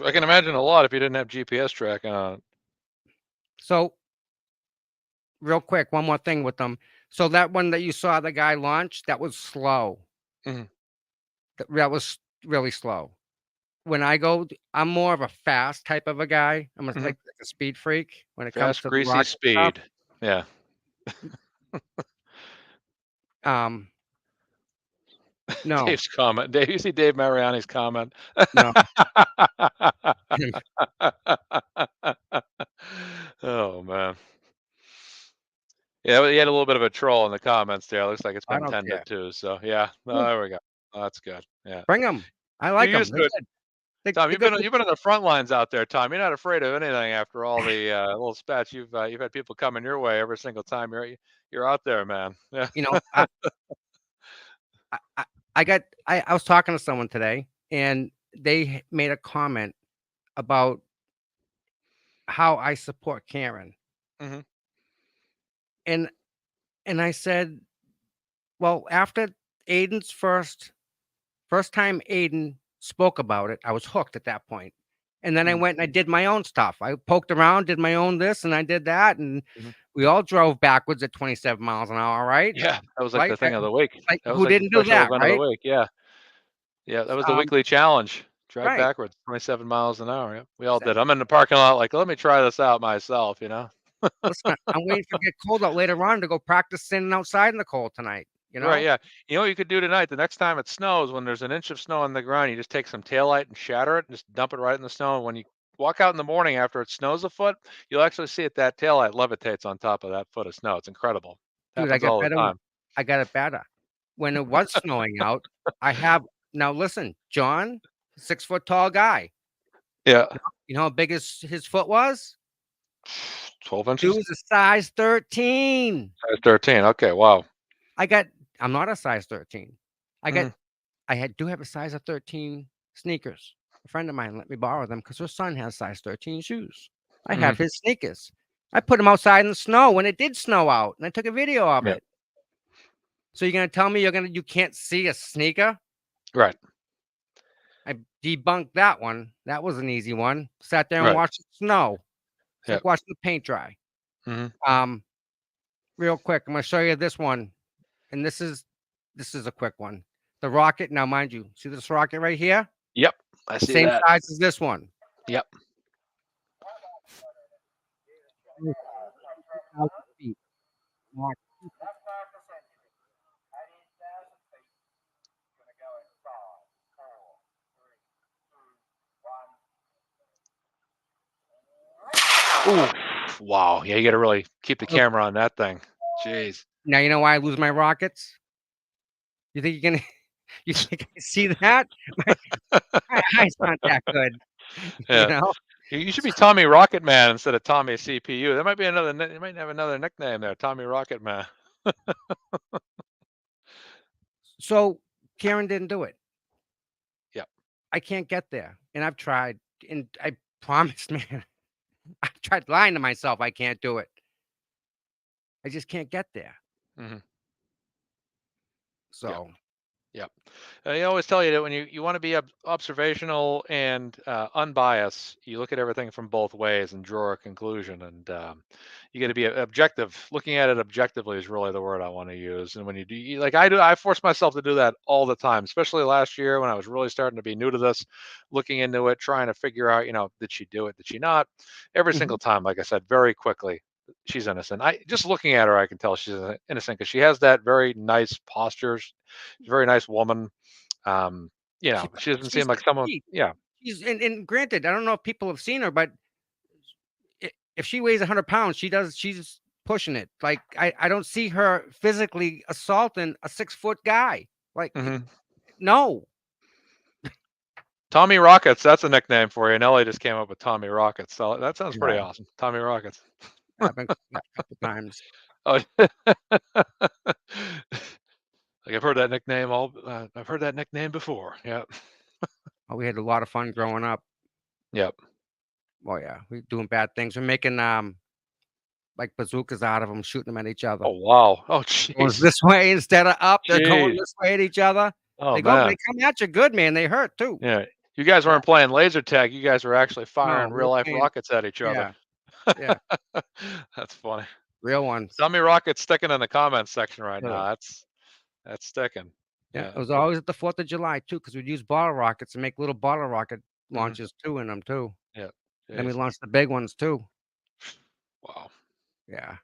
I can imagine a lot if you didn't have GPS tracking on it. So real quick, one more thing with them. So that one that you saw the guy launch, that was slow. Mhm. That was really slow. When I go, I'm more of a fast type of a guy. I'm Mhm. like a speed freak when it comes Fast, to the greasy rocket stuff. speed. Yeah. Um, no, Dave's comment. Dave, you see Dave Mariani's comment? no. Oh man. Yeah, well, he had a little bit of a troll in the comments there. Looks like it's I been don't care. tended to. So yeah, no, Mm, there we go. Oh, that's good. Yeah. bring them. I You're like them. used They're to it. good. Tom, They're good. you've been on the front lines out there, Tom. You're not afraid of anything after all the little spats you've had people coming your way every single time you're out there, man. Yeah. You know, I, I, I was talking to someone today, and they made a comment about how I support Karen, Hmm. and I said, well, after Aiden's first time Aiden spoke about it, I was hooked at that point. And then I Hmm. went and I did my own stuff. I poked around, did my own this, and I did that, and Hmm. we all drove backwards at 27 miles an hour, right? Yeah, that was like Right? the thing of the week. Like That was who like the didn't do special that, event of the right? week. Yeah. Yeah, that was the Um, weekly challenge. Drive right. backwards, 27 miles an hour. Yeah, we all did. Exactly. I'm in the parking lot like, let me try this out myself, you know? Listen, I'm waiting for it to get cold out later on to go practice standing outside in the cold tonight. You Right, know? yeah. You know what you could do tonight? The next time it snows, when there's an inch of snow on the ground, you just take some taillight and shatter it and just dump it right in the snow. And when you walk out in the morning after it snows a foot, you'll actually see it that taillight levitates on top of that foot of snow. It's incredible. Dude, Happens all the time. I got it better. When it was snowing out, I have now listen, John, 6 foot tall guy. Yeah. You know how big his foot was? 12 Dude inches? was a size 13. Size 13. Okay, wow. I got I'm not a size 13. I got Mhm. do have a size of 13 sneakers. A friend of mine let me borrow them because her son has size 13 shoes. I have his sneakers. I put them outside in the snow when it did snow out, and I took a video of Yep. it. So you're gonna tell me you can't see a sneaker? Right. I debunked that one. That was an easy one. Sat there and Right. watched it snow. It's Yep. like watching the paint dry. Mhm. Real quick, I'm gonna show you this one, and this is a quick one. The rocket. Now, mind you, see this rocket right here? Yep. I see Same that. size as this one. Yep. 2,000 feet. Mark. Ooh. Wow. Yeah, you got to really keep the camera on that thing. Jeez. Now you know why I lose my rockets? You think you can? You think I see that? My eyes aren't that good. Yeah. You know. You should be Tommy Rocket Man instead of Tommy CPU. There might be another. You might have another nickname there, Tommy Rocket Man. So Karen didn't do it. Yep. I can't get there, and I've tried, and I promised, man. I've tried lying to myself. I can't do it. I just can't get there. Mhm. So Yep. I always tell you that when you want to be observational and unbiased, you look at everything from both ways and draw a conclusion. And you got to be objective. Looking at it objectively is really the word I want to use. And when you do, like I do, I force myself to do that all the time, especially last year when I was really starting to be new to this, looking into it, trying to figure out, did she do it? Did she not? Every single time, like I said, very quickly, she's innocent. I just looking at her, I can tell she's innocent because she has that very nice posture. She's a very nice woman. She doesn't seem she's like someone. petite. Yeah. She's and granted, I don't know if people have seen her, but if she weighs 100 pounds, she's pushing it. Like I don't see her physically assaulting a 6-foot guy. Like no. Tommy Rockets, that's a nickname for you. And Ellie just came up with Tommy Rockets. So that sounds pretty Yeah. awesome. Tommy Rockets. I've been a couple times. Oh, like I've heard that nickname I've heard that nickname before. Yeah. Oh, we had a lot of fun growing up. Yep. Oh yeah, we're doing bad things. We're making like bazookas out of them, shooting them at each other. Oh wow. Oh Going jeez. this way instead of up. They're going Jeez. this way at each other. Oh They man. come at you good, man. They hurt too. Yeah. You guys weren't playing laser tag. You guys were actually firing No, real life rockets at each other. Yeah, That's funny. real ones. Tommy Rocket's sticking in the comments section right Yeah. now. That's sticking. Yeah, it was always at the 4th of July too, because we'd use bottle rockets and make little bottle rocket launches too in them too. Yeah. Then we Jeez. launched the big ones too. Wow. Yeah,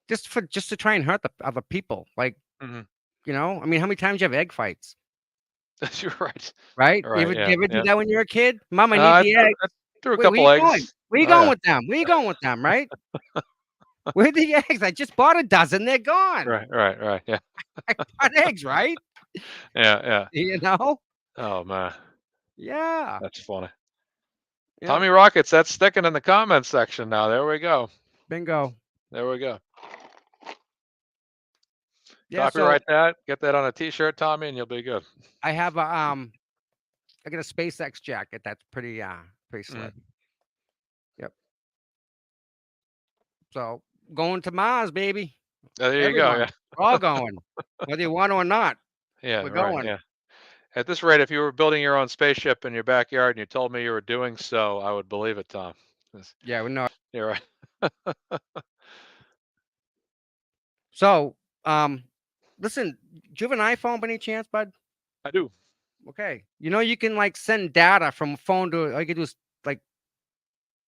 just to try and hurt the other people. Like, Mhm. I mean, how many times you have egg fights? You're right. Right? Right. You Yeah. ever do Yeah. that when you were a kid? Mom, I I need the threw, egg. I threw a Where couple you going? eggs. Where you Oh, going yeah. with them? Where you going with them? Right? Where are the eggs? I just bought a dozen. They're gone. Right. Yeah. I bought eggs, right? Yeah. You know? Oh man, Yeah. that's funny. Yeah. Tommy Rockets, that's sticking in the comments section now. There we go. Bingo. There we go. Yeah. So Copyright that. Get that on a T-shirt, Tommy, and you'll be good. I have I got a SpaceX jacket that's pretty slick. Yep. So going to Mars, baby. There you Everyone. go. Yeah. We're all going. Whether you want to or not. Yeah. We're Right. going. Yeah. At this rate, if you were building your own spaceship in your backyard and you told me you were doing so, I would believe it, Tom. Yeah, we know. You're right. So listen, do you have an iPhone by any chance, bud? I do. Okay. You can like send data from a phone to all you can do is like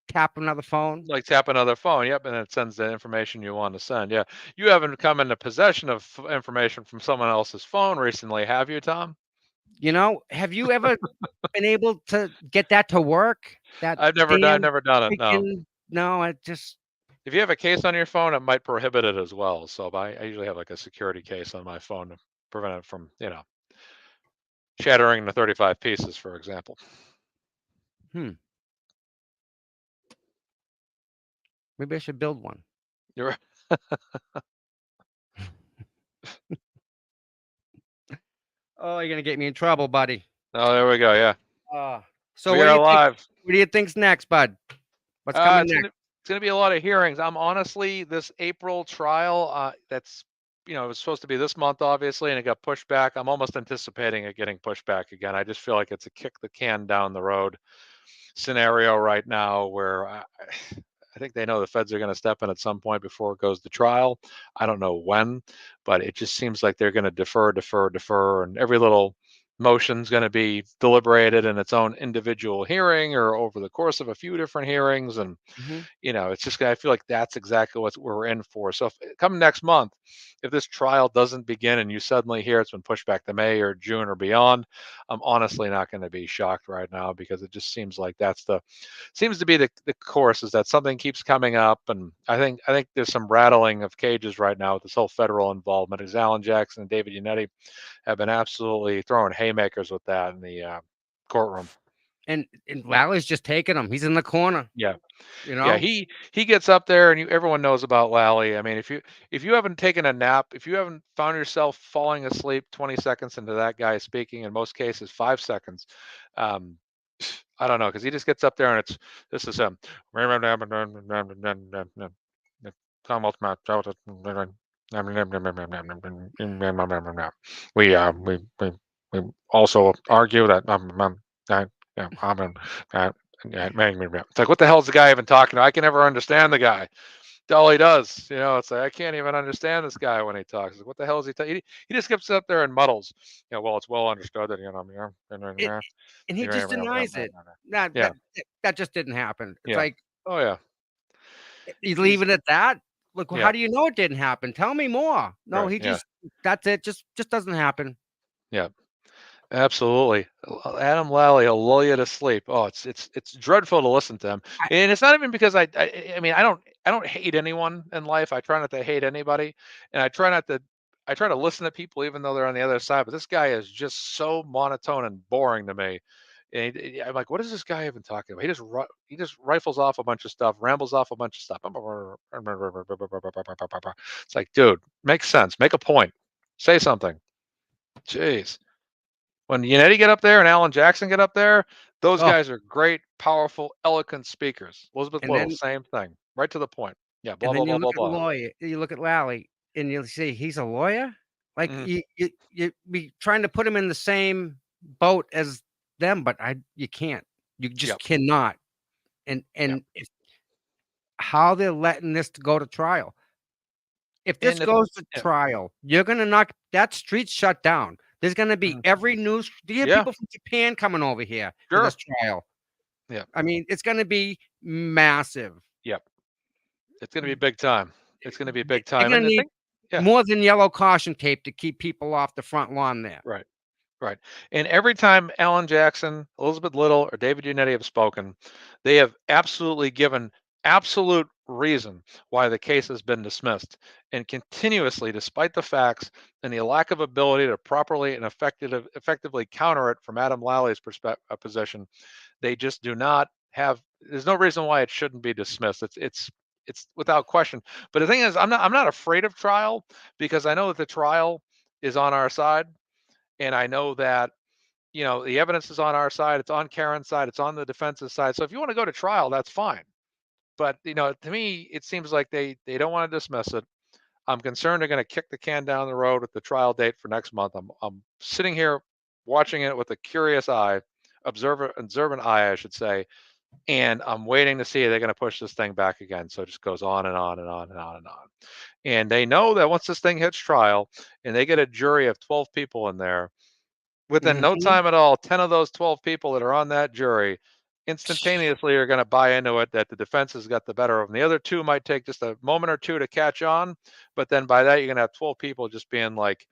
tap another phone. Like tap another phone. Yep, and it sends the information you want to send. Yeah. You haven't come into possession of information from someone else's phone recently, have you, Tom? Have you ever been able to get that to work? That I've never damn done it. No. no, I just If you have a case on your phone, it might prohibit it as well. So I usually have like a security case on my phone to prevent it from, shattering into 35 pieces, for example. maybe I should build one. You're right. Oh, you're gonna get me in trouble, buddy. Oh, there we go. Yeah. So We what are do you think? live. What do you think's next, bud? What's coming It's next? It's going to be a lot of hearings. I'm honestly, this April trial, that's, it was supposed to be this month, obviously, and it got pushed back. I'm almost anticipating it getting pushed back again. I just feel like it's a kick the can down the road scenario right now where I think they know the feds are going to step in at some point before it goes to trial. I don't know when, but it just seems like they're going to defer, and every little motion's going to be deliberated in its own individual hearing or over the course of a few different hearings. And Mhm. it's just, I feel like that's exactly what we're in for. So if come next month, if this trial doesn't begin and you suddenly hear it's been pushed back to May or June or beyond, I'm honestly not going to be shocked right now, because it just seems like seems to be the course, is that something keeps coming up. And I think there's some rattling of cages right now with this whole federal involvement, as Alan Jackson and David Unetti have been absolutely throwing haymakers with that in the courtroom. And Lally's just taking him. He's in the corner, Yeah. you Yeah, know? he gets up there, and everyone knows about Lally. I mean, if you haven't taken a nap, if you haven't found yourself falling asleep 20 seconds into that guy speaking, in most cases 5 seconds, um, I don't know, because he just gets up there and this is him. We also argue that yeah, it's like, what the hell is the guy even talking about? I can never understand the guy. All he does, it's like, I can't even understand this guy when he talks. Like, what the hell is he just gets up there and muddles. Well, it's well understood that, It and he just denies it. That yeah. that that just didn't happen. It's Yeah. like, Oh yeah. you leave He's it at that? Look, well, how yeah. do you know it didn't happen? Tell me more. No, Right. he Yeah. just that's it. Just doesn't happen. Yeah. Absolutely. Adam Lally will lull you to sleep. Oh, it's dreadful to listen to him. I And it's not even because I mean, I don't hate anyone in life. I try not to hate anybody. And I try to listen to people even though they're on the other side. But this guy is just so monotone and boring to me. And I'm like, what is this guy even talking about? He just rifles off a bunch of stuff, rambles off a bunch of stuff. It's like, dude, make sense. Make a point. Say something. Jeez. When Yannetti get up there and Alan Jackson get up there, those oh, guys are great, powerful, eloquent speakers. Elizabeth and Little, then same thing, right to the point. Yeah, blah and blah then you blah look blah at blah. lawyer, you look at Lally, and you'll see he's a lawyer. Like Mhm. you be trying to put him in the same boat as them, but you can't. You just Yep, cannot. yep. And if how they're letting this to go to trial. If this And the goes to yeah, trial, you're gonna knock that street shut down. There's gonna be mhm. every news. Do you have Yeah, people from Japan coming over here for this sure. trial? Yeah, I mean, it's gonna be massive. yep. It's gonna be big time. It's gonna be big They're time. gonna And the need thing, yeah, more than yellow caution tape to keep people off the front lawn there. right. Right. And every time Alan Jackson, Elizabeth Little, or David Unetti have spoken, they have absolutely given absolute reason why the case has been dismissed. And continuously, despite the facts and the lack of ability to properly and effectively counter it from Adam Lally's position, they just do not have. There's no reason why it shouldn't be dismissed. It's without question. But the thing is, I'm not afraid of trial, because I know that the trial is on our side, and I know that, the evidence is on our side, it's on Karen's side, it's on the defense's side. So if you want to go to trial, that's fine. But to me, it seems like they don't want to dismiss it. I'm concerned they're going to kick the can down the road with the trial date for next month. I'm sitting here watching it with a curious eye, observant eye, I should say, and I'm waiting to see if they're going to push this thing back again. So it just goes on and on and on and on and on. And they know that once this thing hits trial and they get a jury of 12 people in there, within no Mhm. time at all, 10 of those 12 people that are on that jury instantaneously are going to buy into it, that the defense has got the better of them. The other two might take just a moment or two to catch on, but then by that, you're going to have 12 people just being like,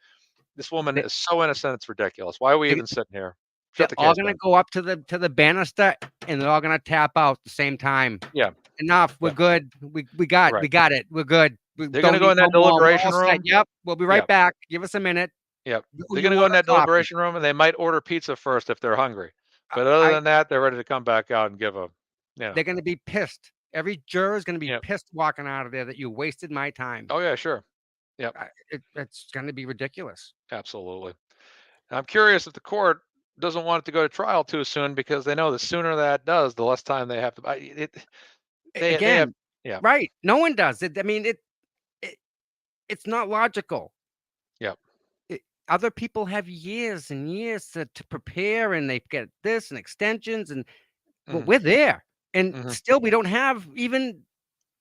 this woman They is so innocent, it's ridiculous. Why are we they even sitting here? they're Shut the all case gonna down. go up to the banister, and they're all gonna tap out at the same time. Yeah, Enough. We're yeah, good. right. We got it. We're good. We They're going to don't go need in no that more. We're all deliberation set. room. Yep. We'll be right Yeah, back. Give us a minute. yeah. They're You going to go in want that a copy. deliberation room, and they might order pizza first if they're hungry. I, But other I than that, they're ready to come back out and give a, they're gonna be pissed. Every juror is gonna be yeah. pissed walking out of there that you wasted my time. Oh yeah, sure. Yep, It's gonna be ridiculous. absolutely. I'm curious if the court doesn't want it to go to trial too soon, because they know the sooner that does, the less time they have to. They have Again, Yeah. Right. No one does it. I mean, it it's not logical. Yep. Other people have years and years to prepare, and they get this and extensions, and well, Mhm. we're there, and Mhm. still we don't have even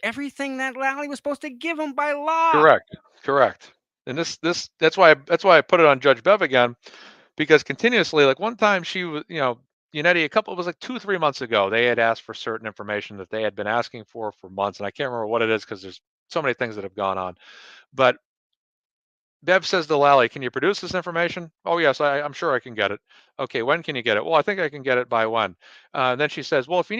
everything that Lally was supposed to give them by law. Correct. Correct. And that's why I put it on Judge Bev again, because continuously, like one time she was, Unetti, it was like 2, 3 months ago, they had asked for certain information that they had been asking for months, and I can't remember what it is because there's so many things that have gone on. But Bev says to Lally, "Can you produce this information?" "Oh, yes, I'm sure I can get it." "Okay, when can you get it?" "Well, I think I can get it by when?" Then she says, "Well, if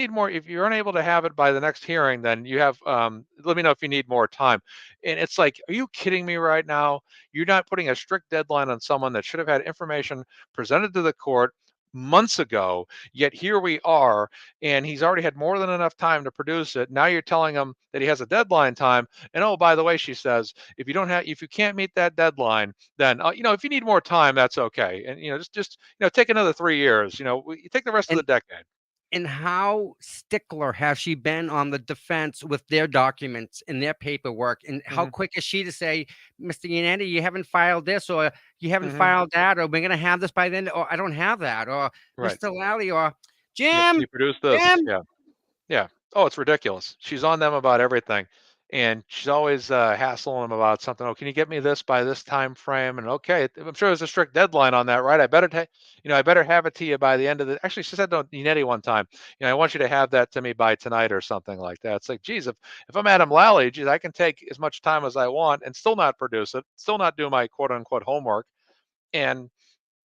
you're unable to have it by the next hearing, then let me know if you need more time." And it's like, are you kidding me right now? You're not putting a strict deadline on someone that should have had information presented to the court months ago, yet here we are, and he's already had more than enough time to produce it. Now you're telling him that he has a deadline time. And oh, by the way, she says, if you can't meet that deadline, then if you need more time, that's okay. And just take another 3 years. You take the rest of And the decade. and how stickler has she been on the defense with their documents and their paperwork? And how Hmm. quick is she to say, Mr. Yannetti, you haven't filed this, or you haven't Hmm. filed that, or we're going to have this by then, or I don't have that, or Right. Mr. Lally, or Yep. Can Jim, you produce this? Jim. Yeah. Yeah. Oh, it's ridiculous. She's on them about everything. And she's always hassling them about something. "Oh, can you get me this by this time frame?" And okay, I'm sure there's a strict deadline on that, right? I better have it to you by the end of the. Actually, she said to Unetti one time, "I want you to have that to me by tonight or something like that." It's like, geez, if I'm Adam Lally, geez, I can take as much time as I want and still not produce it, still not do my quote unquote homework, and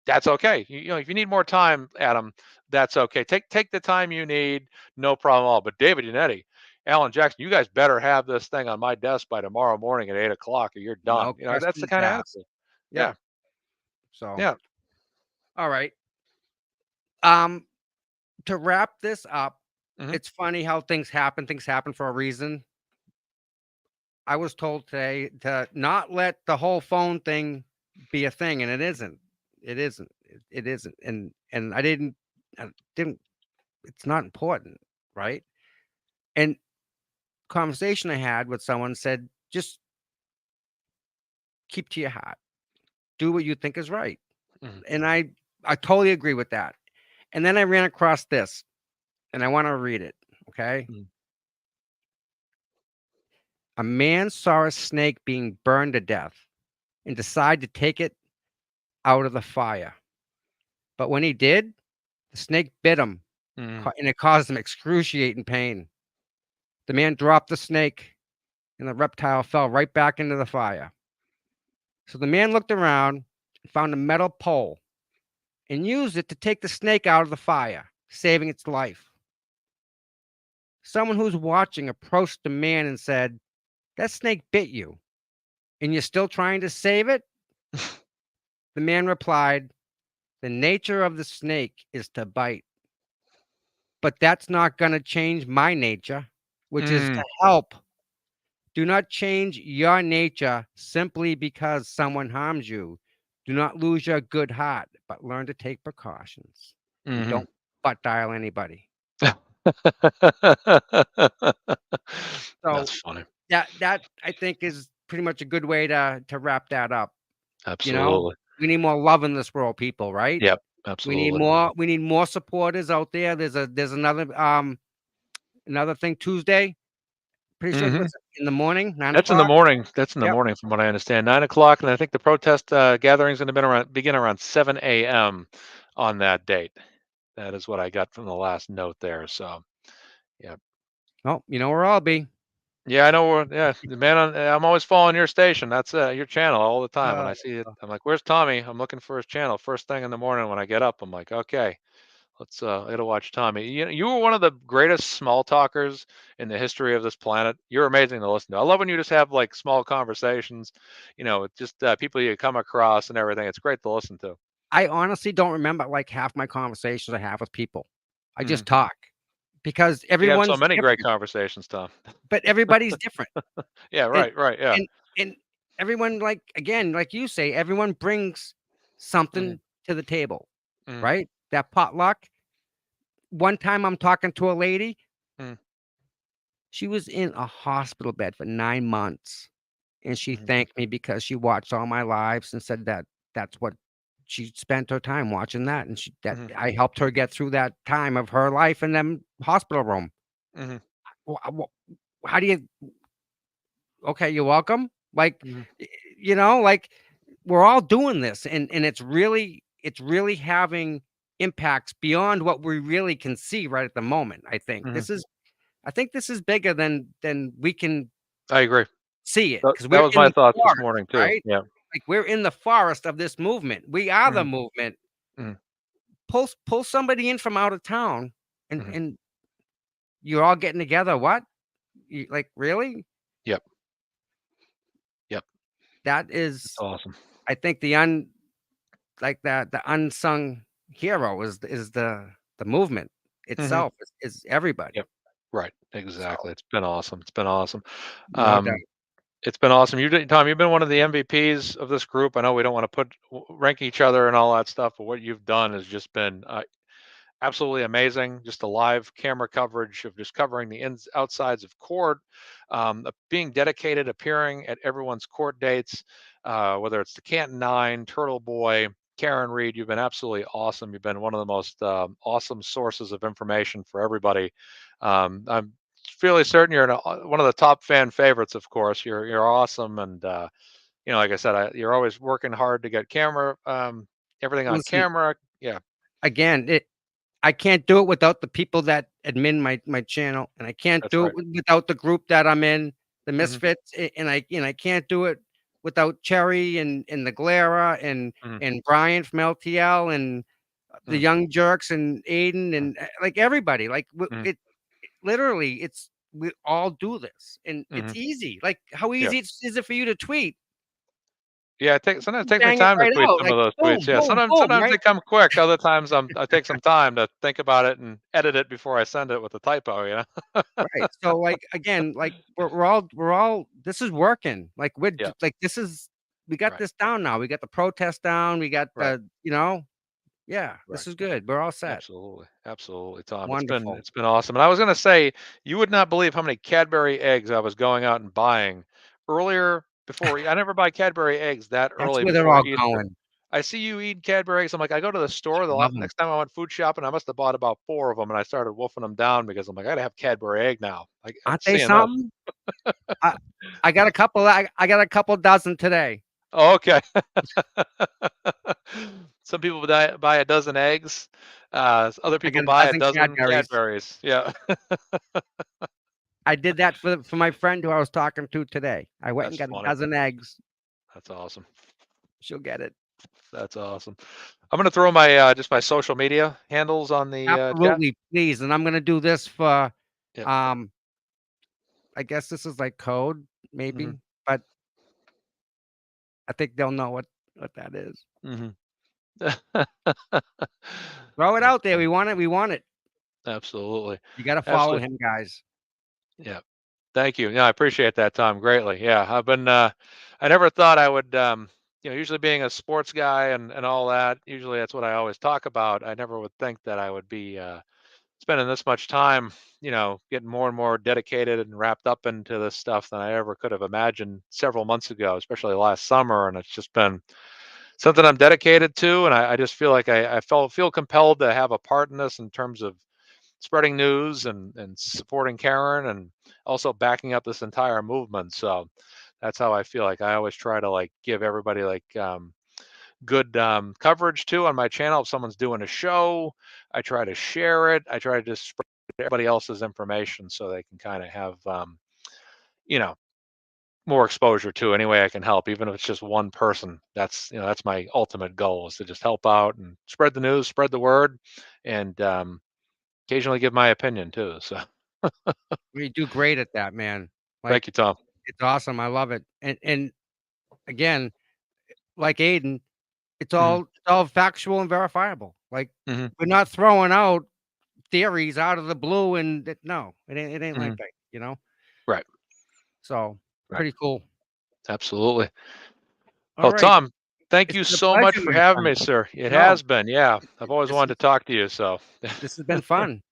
that's okay. If you need more time, Adam, that's okay. Take the time you need, no problem at all. But David Unetti, Alan Jackson, you guys better have this thing on my desk by tomorrow morning at 8 o'clock, or you're done. No That's the questions kind of asked. attitude. Yep. Yeah, So, yeah. all right. Um, to wrap this up, Hmm. it's funny how things happen. Things happen for a reason. I was told today to not let the whole phone thing be a thing, and it isn't. It isn't. It isn't. And I didn't. It's not important, right? And conversation I had with someone said, just keep to your heart. Do what you think is right. Hmm. And I totally agree with that. And then I ran across this, and I want to read it. Okay. Hmm. A man saw a snake being burned to death and decided to take it out of the fire. But when he did, the snake bit him, Hmm. and it caused him excruciating pain. The man dropped the snake, and the reptile fell right back into the fire. So the man looked around and found a metal pole and used it to take the snake out of the fire, saving its life. Someone who's watching approached the man and said, "That snake bit you, and you're still trying to save it?" The man replied, "The nature of the snake is to bite, but that's not going to change my nature, which is Hmm. to help. Do not change your nature simply because someone harms you. Do not lose your good heart, but learn to take precautions and Hmm. don't butt dial anybody." So That's funny. that I think is pretty much a good way to wrap that up. You know, Absolutely. we need more love in this world, people, right? Yep. We need Absolutely. more. We need more supporters out there. There's another thing Tuesday. Pretty sure Hmm. what's it, in the morning, nine That's in the o'clock. morning. That's in the Yep. morning, from what I understand. 9 o'clock, and I think the protest gathering's going to begin around 7 a.m. on that date. That is what I got from the last note there. So, yeah, Oh, you know where I'll be. yeah, I know. Yeah, the man on. I'm always following your station. That's your channel all the time. When Uh, I see it, I'm like, "Where's Tommy?" I'm looking for his channel first thing in the morning when I get up. I'm like, "Okay, I gotta watch Tommy." You were one of the greatest small talkers in the history of this planet. You're amazing to listen to. I love when you just have like small conversations, with just people you come across and everything. It's great to listen to. I honestly don't remember like half my conversations I have with people. I Mhm. just talk because You have so everyone's many great different, conversations, Tom. but everybody's different. Yeah, And right, right, yeah. and and everyone, like again, like you say, everyone brings Mhm, something to the table, mhm, right? That potluck. One time I'm talking to a lady, mhm, She was in a hospital bed for 9 months, and she Mhm. thanked me because she watched all my lives and said that that's what she spent her time watching that, and that Mhm. I helped her get through that time of her life in them hospital room. Mhm. Wha how do you okay, you're welcome. Like, Mhm. like we're all doing this and it's really having impacts beyond what we really can see right at the moment. Mhm. I think this is bigger than we can I agree. see it because That we're was in my the thoughts this forest, morning too. right? Yeah. Like we're in the forest of this movement. We are the Mhm. movement. Mhm. Pull somebody in from out of town and Mhm. and you're all getting together. What? Like really? Yep. Yep. That It's is awesome. I think like that the unsung hero is the movement Mhm. itself is everybody. Yep. Right. So Exactly. It's been awesome. It's been awesome. no doubt. It's been awesome. Tom, you've been one of the MVPs of this group. I know we don't want to rank each other and all that stuff, but what you've done has just been absolutely amazing. Just the live camera coverage of just covering the outsides of court, being dedicated, appearing at everyone's court dates, whether it's the Canton Nine, Turtle Boy, Karen Reed. You've been absolutely awesome. You've been one of the most awesome sources of information for everybody. I'm fairly certain you're one of the top fan favorites. Of course, you're awesome, and like I said, you're always working hard to get everything on Listen, camera. Yeah, again, I can't do it without the people that admin my channel, and I can't that's do it right. without the group that I'm in, the Hmm. Misfits, and I can't do it without Cherry and the Glera Hmm. and Brian from LTL and the Hmm. Young Jerks and Aiden and like everybody. Like Hmm. it literally, we all do this, and Hmm. it's easy. Like how Yeah. easy is it for you to tweet? Yeah, sometimes it takes me Bang it time to right tweet out, some of like those tweets. boom, Yeah, boom, sometimes boom, sometimes right? they come quick. Other times I take some time to think about it and edit it before I send it with a typo. Right. So like again, like we're all this is working. Like Yeah. like we got Right. this down now. We got the protest down. We got Right. yeah, Right. this is good. We're all set. Absolutely. Absolutely, Tom. It's been Wonderful. it's been awesome. And I was gonna say, you would not believe how many Cadbury eggs I was going out and buying earlier before. I never buy Cadbury eggs that That's early where they're before all Easter. going. I see you eating Cadbury eggs. I'm like, I go to the store. Love them. Next time I went food shopping, I must have bought about 4 of them, and I started wolfing them down because I'm like, I gotta have Cadbury egg now. I Aren't they see enough. something? I I got a couple. I got a couple dozen today. Oh, okay. Some people buy a dozen eggs. Other I people got a buy a dozen dozen Cadburys. Cadburys. Yeah, I did that for my friend who I was talking to today. I went and that's got a funny. dozen eggs. That's awesome. She'll get it. That's awesome. I'm gonna throw my just my social media handles on the chat. Absolutely, please. And I'm gonna do this for Yep. um I guess this is like code, Hmm. maybe, but I think they'll know what that is. Hmm. Throw it That's out there. funny. We want it. We want it. Absolutely. You got to follow Absolutely. him, guys. Yeah. Thank you. Yeah, I appreciate that, Tom, greatly. Yeah, I never thought I would, usually being a sports guy and all that, usually that's what I always talk about. I never would think that I would be spending this much time, getting more and more dedicated and wrapped up into this stuff than I ever could have imagined several months ago, especially last summer. And it's just been something I'm dedicated to. And I just feel like feel compelled to have a part in this in terms of spreading news and supporting Karen and also backing up this entire movement. So that's how I feel. Like I always try to like give everybody like good coverage too on my channel. If someone's doing a show, I try to share it. I try to just spread everybody else's information so they can kind of have you know more exposure to any way I can help, even if it's just one person. That's my ultimate goal, is to just help out and spread the news, spread the word, and occasionally give my opinion too. So You do great at that, man. Like thank you, Tom. it's awesome. I love it. And again, like Aiden, Hmm. it's all factual and verifiable. Like Hmm. we're not throwing out theories out of the blue and no, it ain't like Hmm. that. Right. So Right. pretty cool. Absolutely. All Well, right. Tom, thank It's you been a so much pleasure, for my having friend. me, sir. It No, has been. Yeah. I've always this wanted is to talk to you. So this has been fun.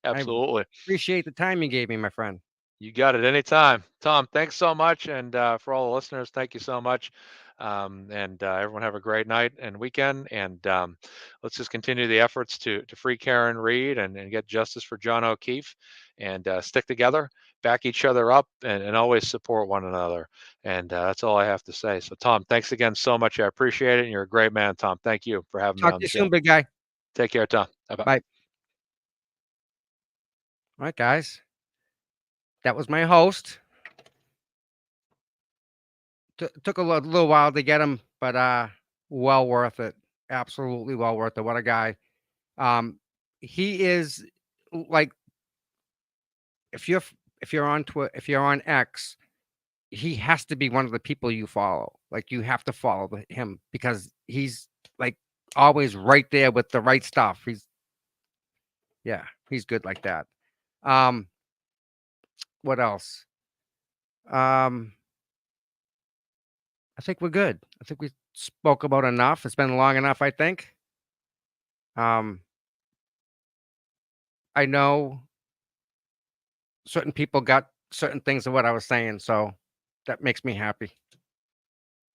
I absolutely. appreciate the time you gave me, my friend. You got it anytime. Tom, thanks so much. And for all the listeners, thank you so much. And everyone have a great night and weekend. And let's just continue the efforts to free Karen Read and get justice for John O'Keefe and stick together, back each other up, and always support one another. And that's all I have to say. So, Tom, thanks again so much. I appreciate it. And you're a great man, Tom. Thank you for having me Talk on to the you show. soon, big guy. Take care, Tom. Bye-bye. Bye. All right, guys. That was my host. Took a little while to get him, but well worth it. Absolutely well worth it. What a guy. He is like if you're on Twitter, if you're on X, he has to be one of the people you follow. Like you have to follow him because he's like always right there with the right stuff. He's good like that. What else? I think we're good. I think we spoke about enough. It's been long enough, I think. I know certain people got certain things of what I was saying, so that makes me happy.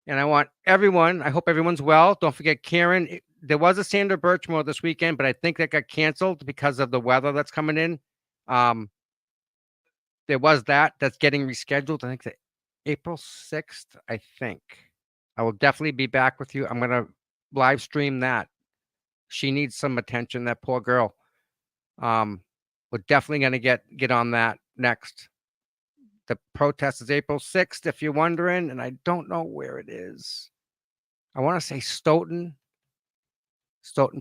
And I want everyone, I hope everyone's well. Don't forget Karen. There was a Sandra Birchmore this weekend, but I think that got canceled because of the weather that's coming in. There was that's getting rescheduled. I think it's April 6th, I think. I will definitely be back with you. I'm going to live stream that. She needs some attention, that poor girl. We're definitely going to get on that next. The protest is April 6th, if you're wondering, and I don't know where it is. I want to say Stoughton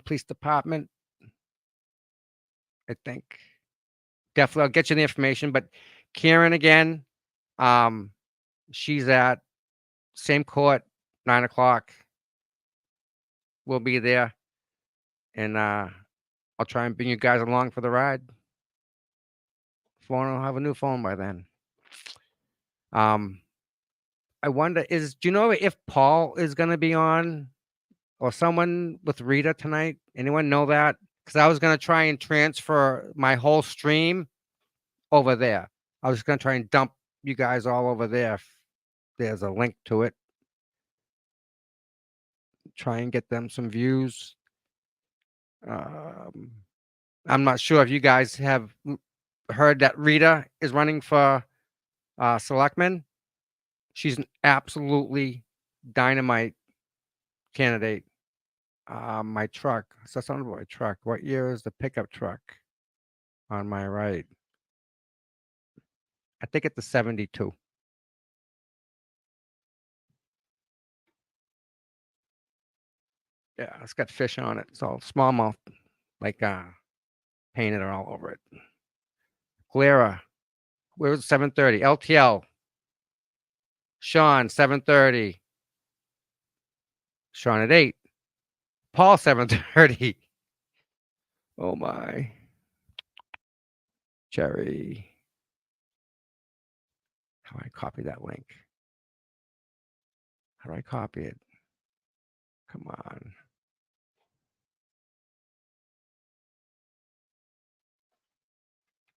Police Department, I think. Definitely, I'll get you the information. But Karen again, she's at same court, 9:00. We'll be there, and I'll try and bring you guys along for the ride. Phone will have a new phone by then. I wonder do you know if Paul is going to be on or someone with Rita tonight? Anyone know that? Because I was going to try and transfer my whole stream over there. I was going to try and dump you guys all over there. If there's a link to it. Try and get them some views. I'm not sure if you guys have heard that Rita is running for selectman. She's an absolutely dynamite candidate. My truck. So something about my truck. What year is the pickup truck on my right? I think it's the 72. Yeah, it's got fish on it. It's all smallmouth, like painted all over it. Clara, where was 7:30? LTL. Sean, 7:30. Sean at 8. Paul, 7:30. Oh my. Jerry. How do I copy that link? How do I copy it? Come on.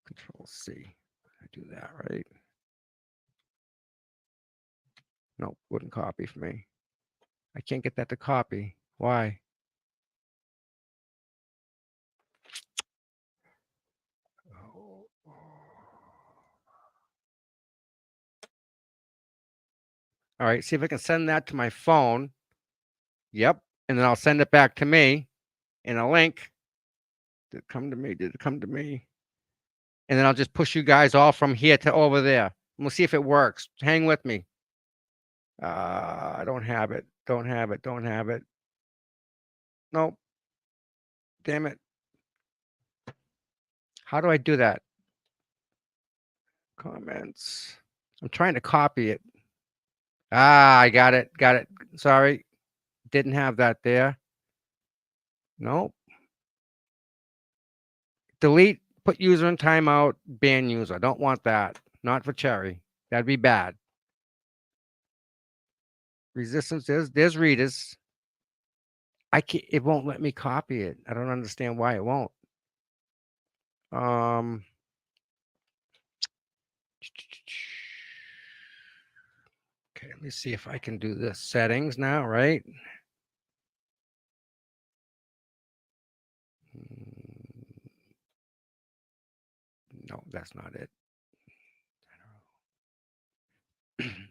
Control C. I do that, right? Nope, wouldn't copy for me. I can't get that to copy. Why? Oh. All right, see if I can send that to my phone. Yep, and then I'll send it back to me in a link. Did it come to me? Did it come to me? And then I'll just push you guys all from here to over there. And we'll see if it works. Hang with me. I don't have it. Don't have it. Don't have it. Nope. Damn it. How do I do that? Comments. I'm trying to copy it. I got it. Got it. Sorry. Didn't have that there. Nope. Delete, put user in timeout, ban user. Don't want that. Not for Cherry. That'd be bad. Resistance, there's readers. I can't, it won't let me copy it. I don't understand why it won't. Okay, let me see if I can do the settings now, right? No, that's not it.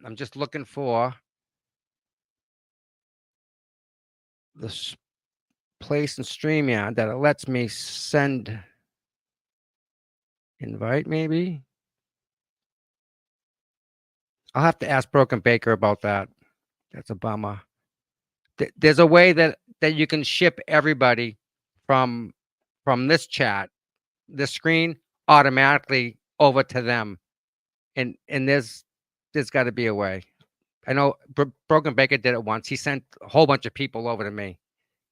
I'm just looking for this place in StreamYard that it lets me send invite, maybe. I'll have to ask Broken Baker about that. That's a bummer. There's a way that you can ship everybody from this chat, this screen, automatically over to them, and there's got to be a way. I know Broken Baker did it once. He sent a whole bunch of people over to me,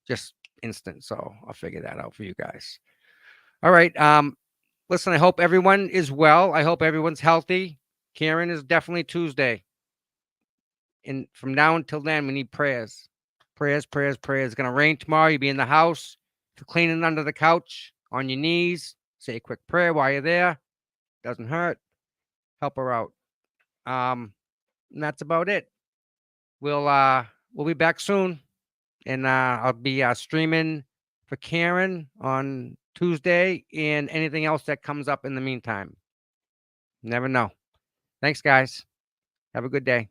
just instant. So I'll figure that out for you guys. All right. Listen, I hope everyone is well. I hope everyone's healthy. Karen, is definitely Tuesday. And from now until then, we need prayers. Prayers, prayers, prayers. It's going to rain tomorrow. You'll be in the house. If you're cleaning under the couch, on your knees, say a quick prayer while you're there. Doesn't hurt. Help her out. And that's about it. We'll be back soon. And I'll be streaming for Karen on Tuesday and anything else that comes up in the meantime. Never know. Thanks, guys. Have a good day.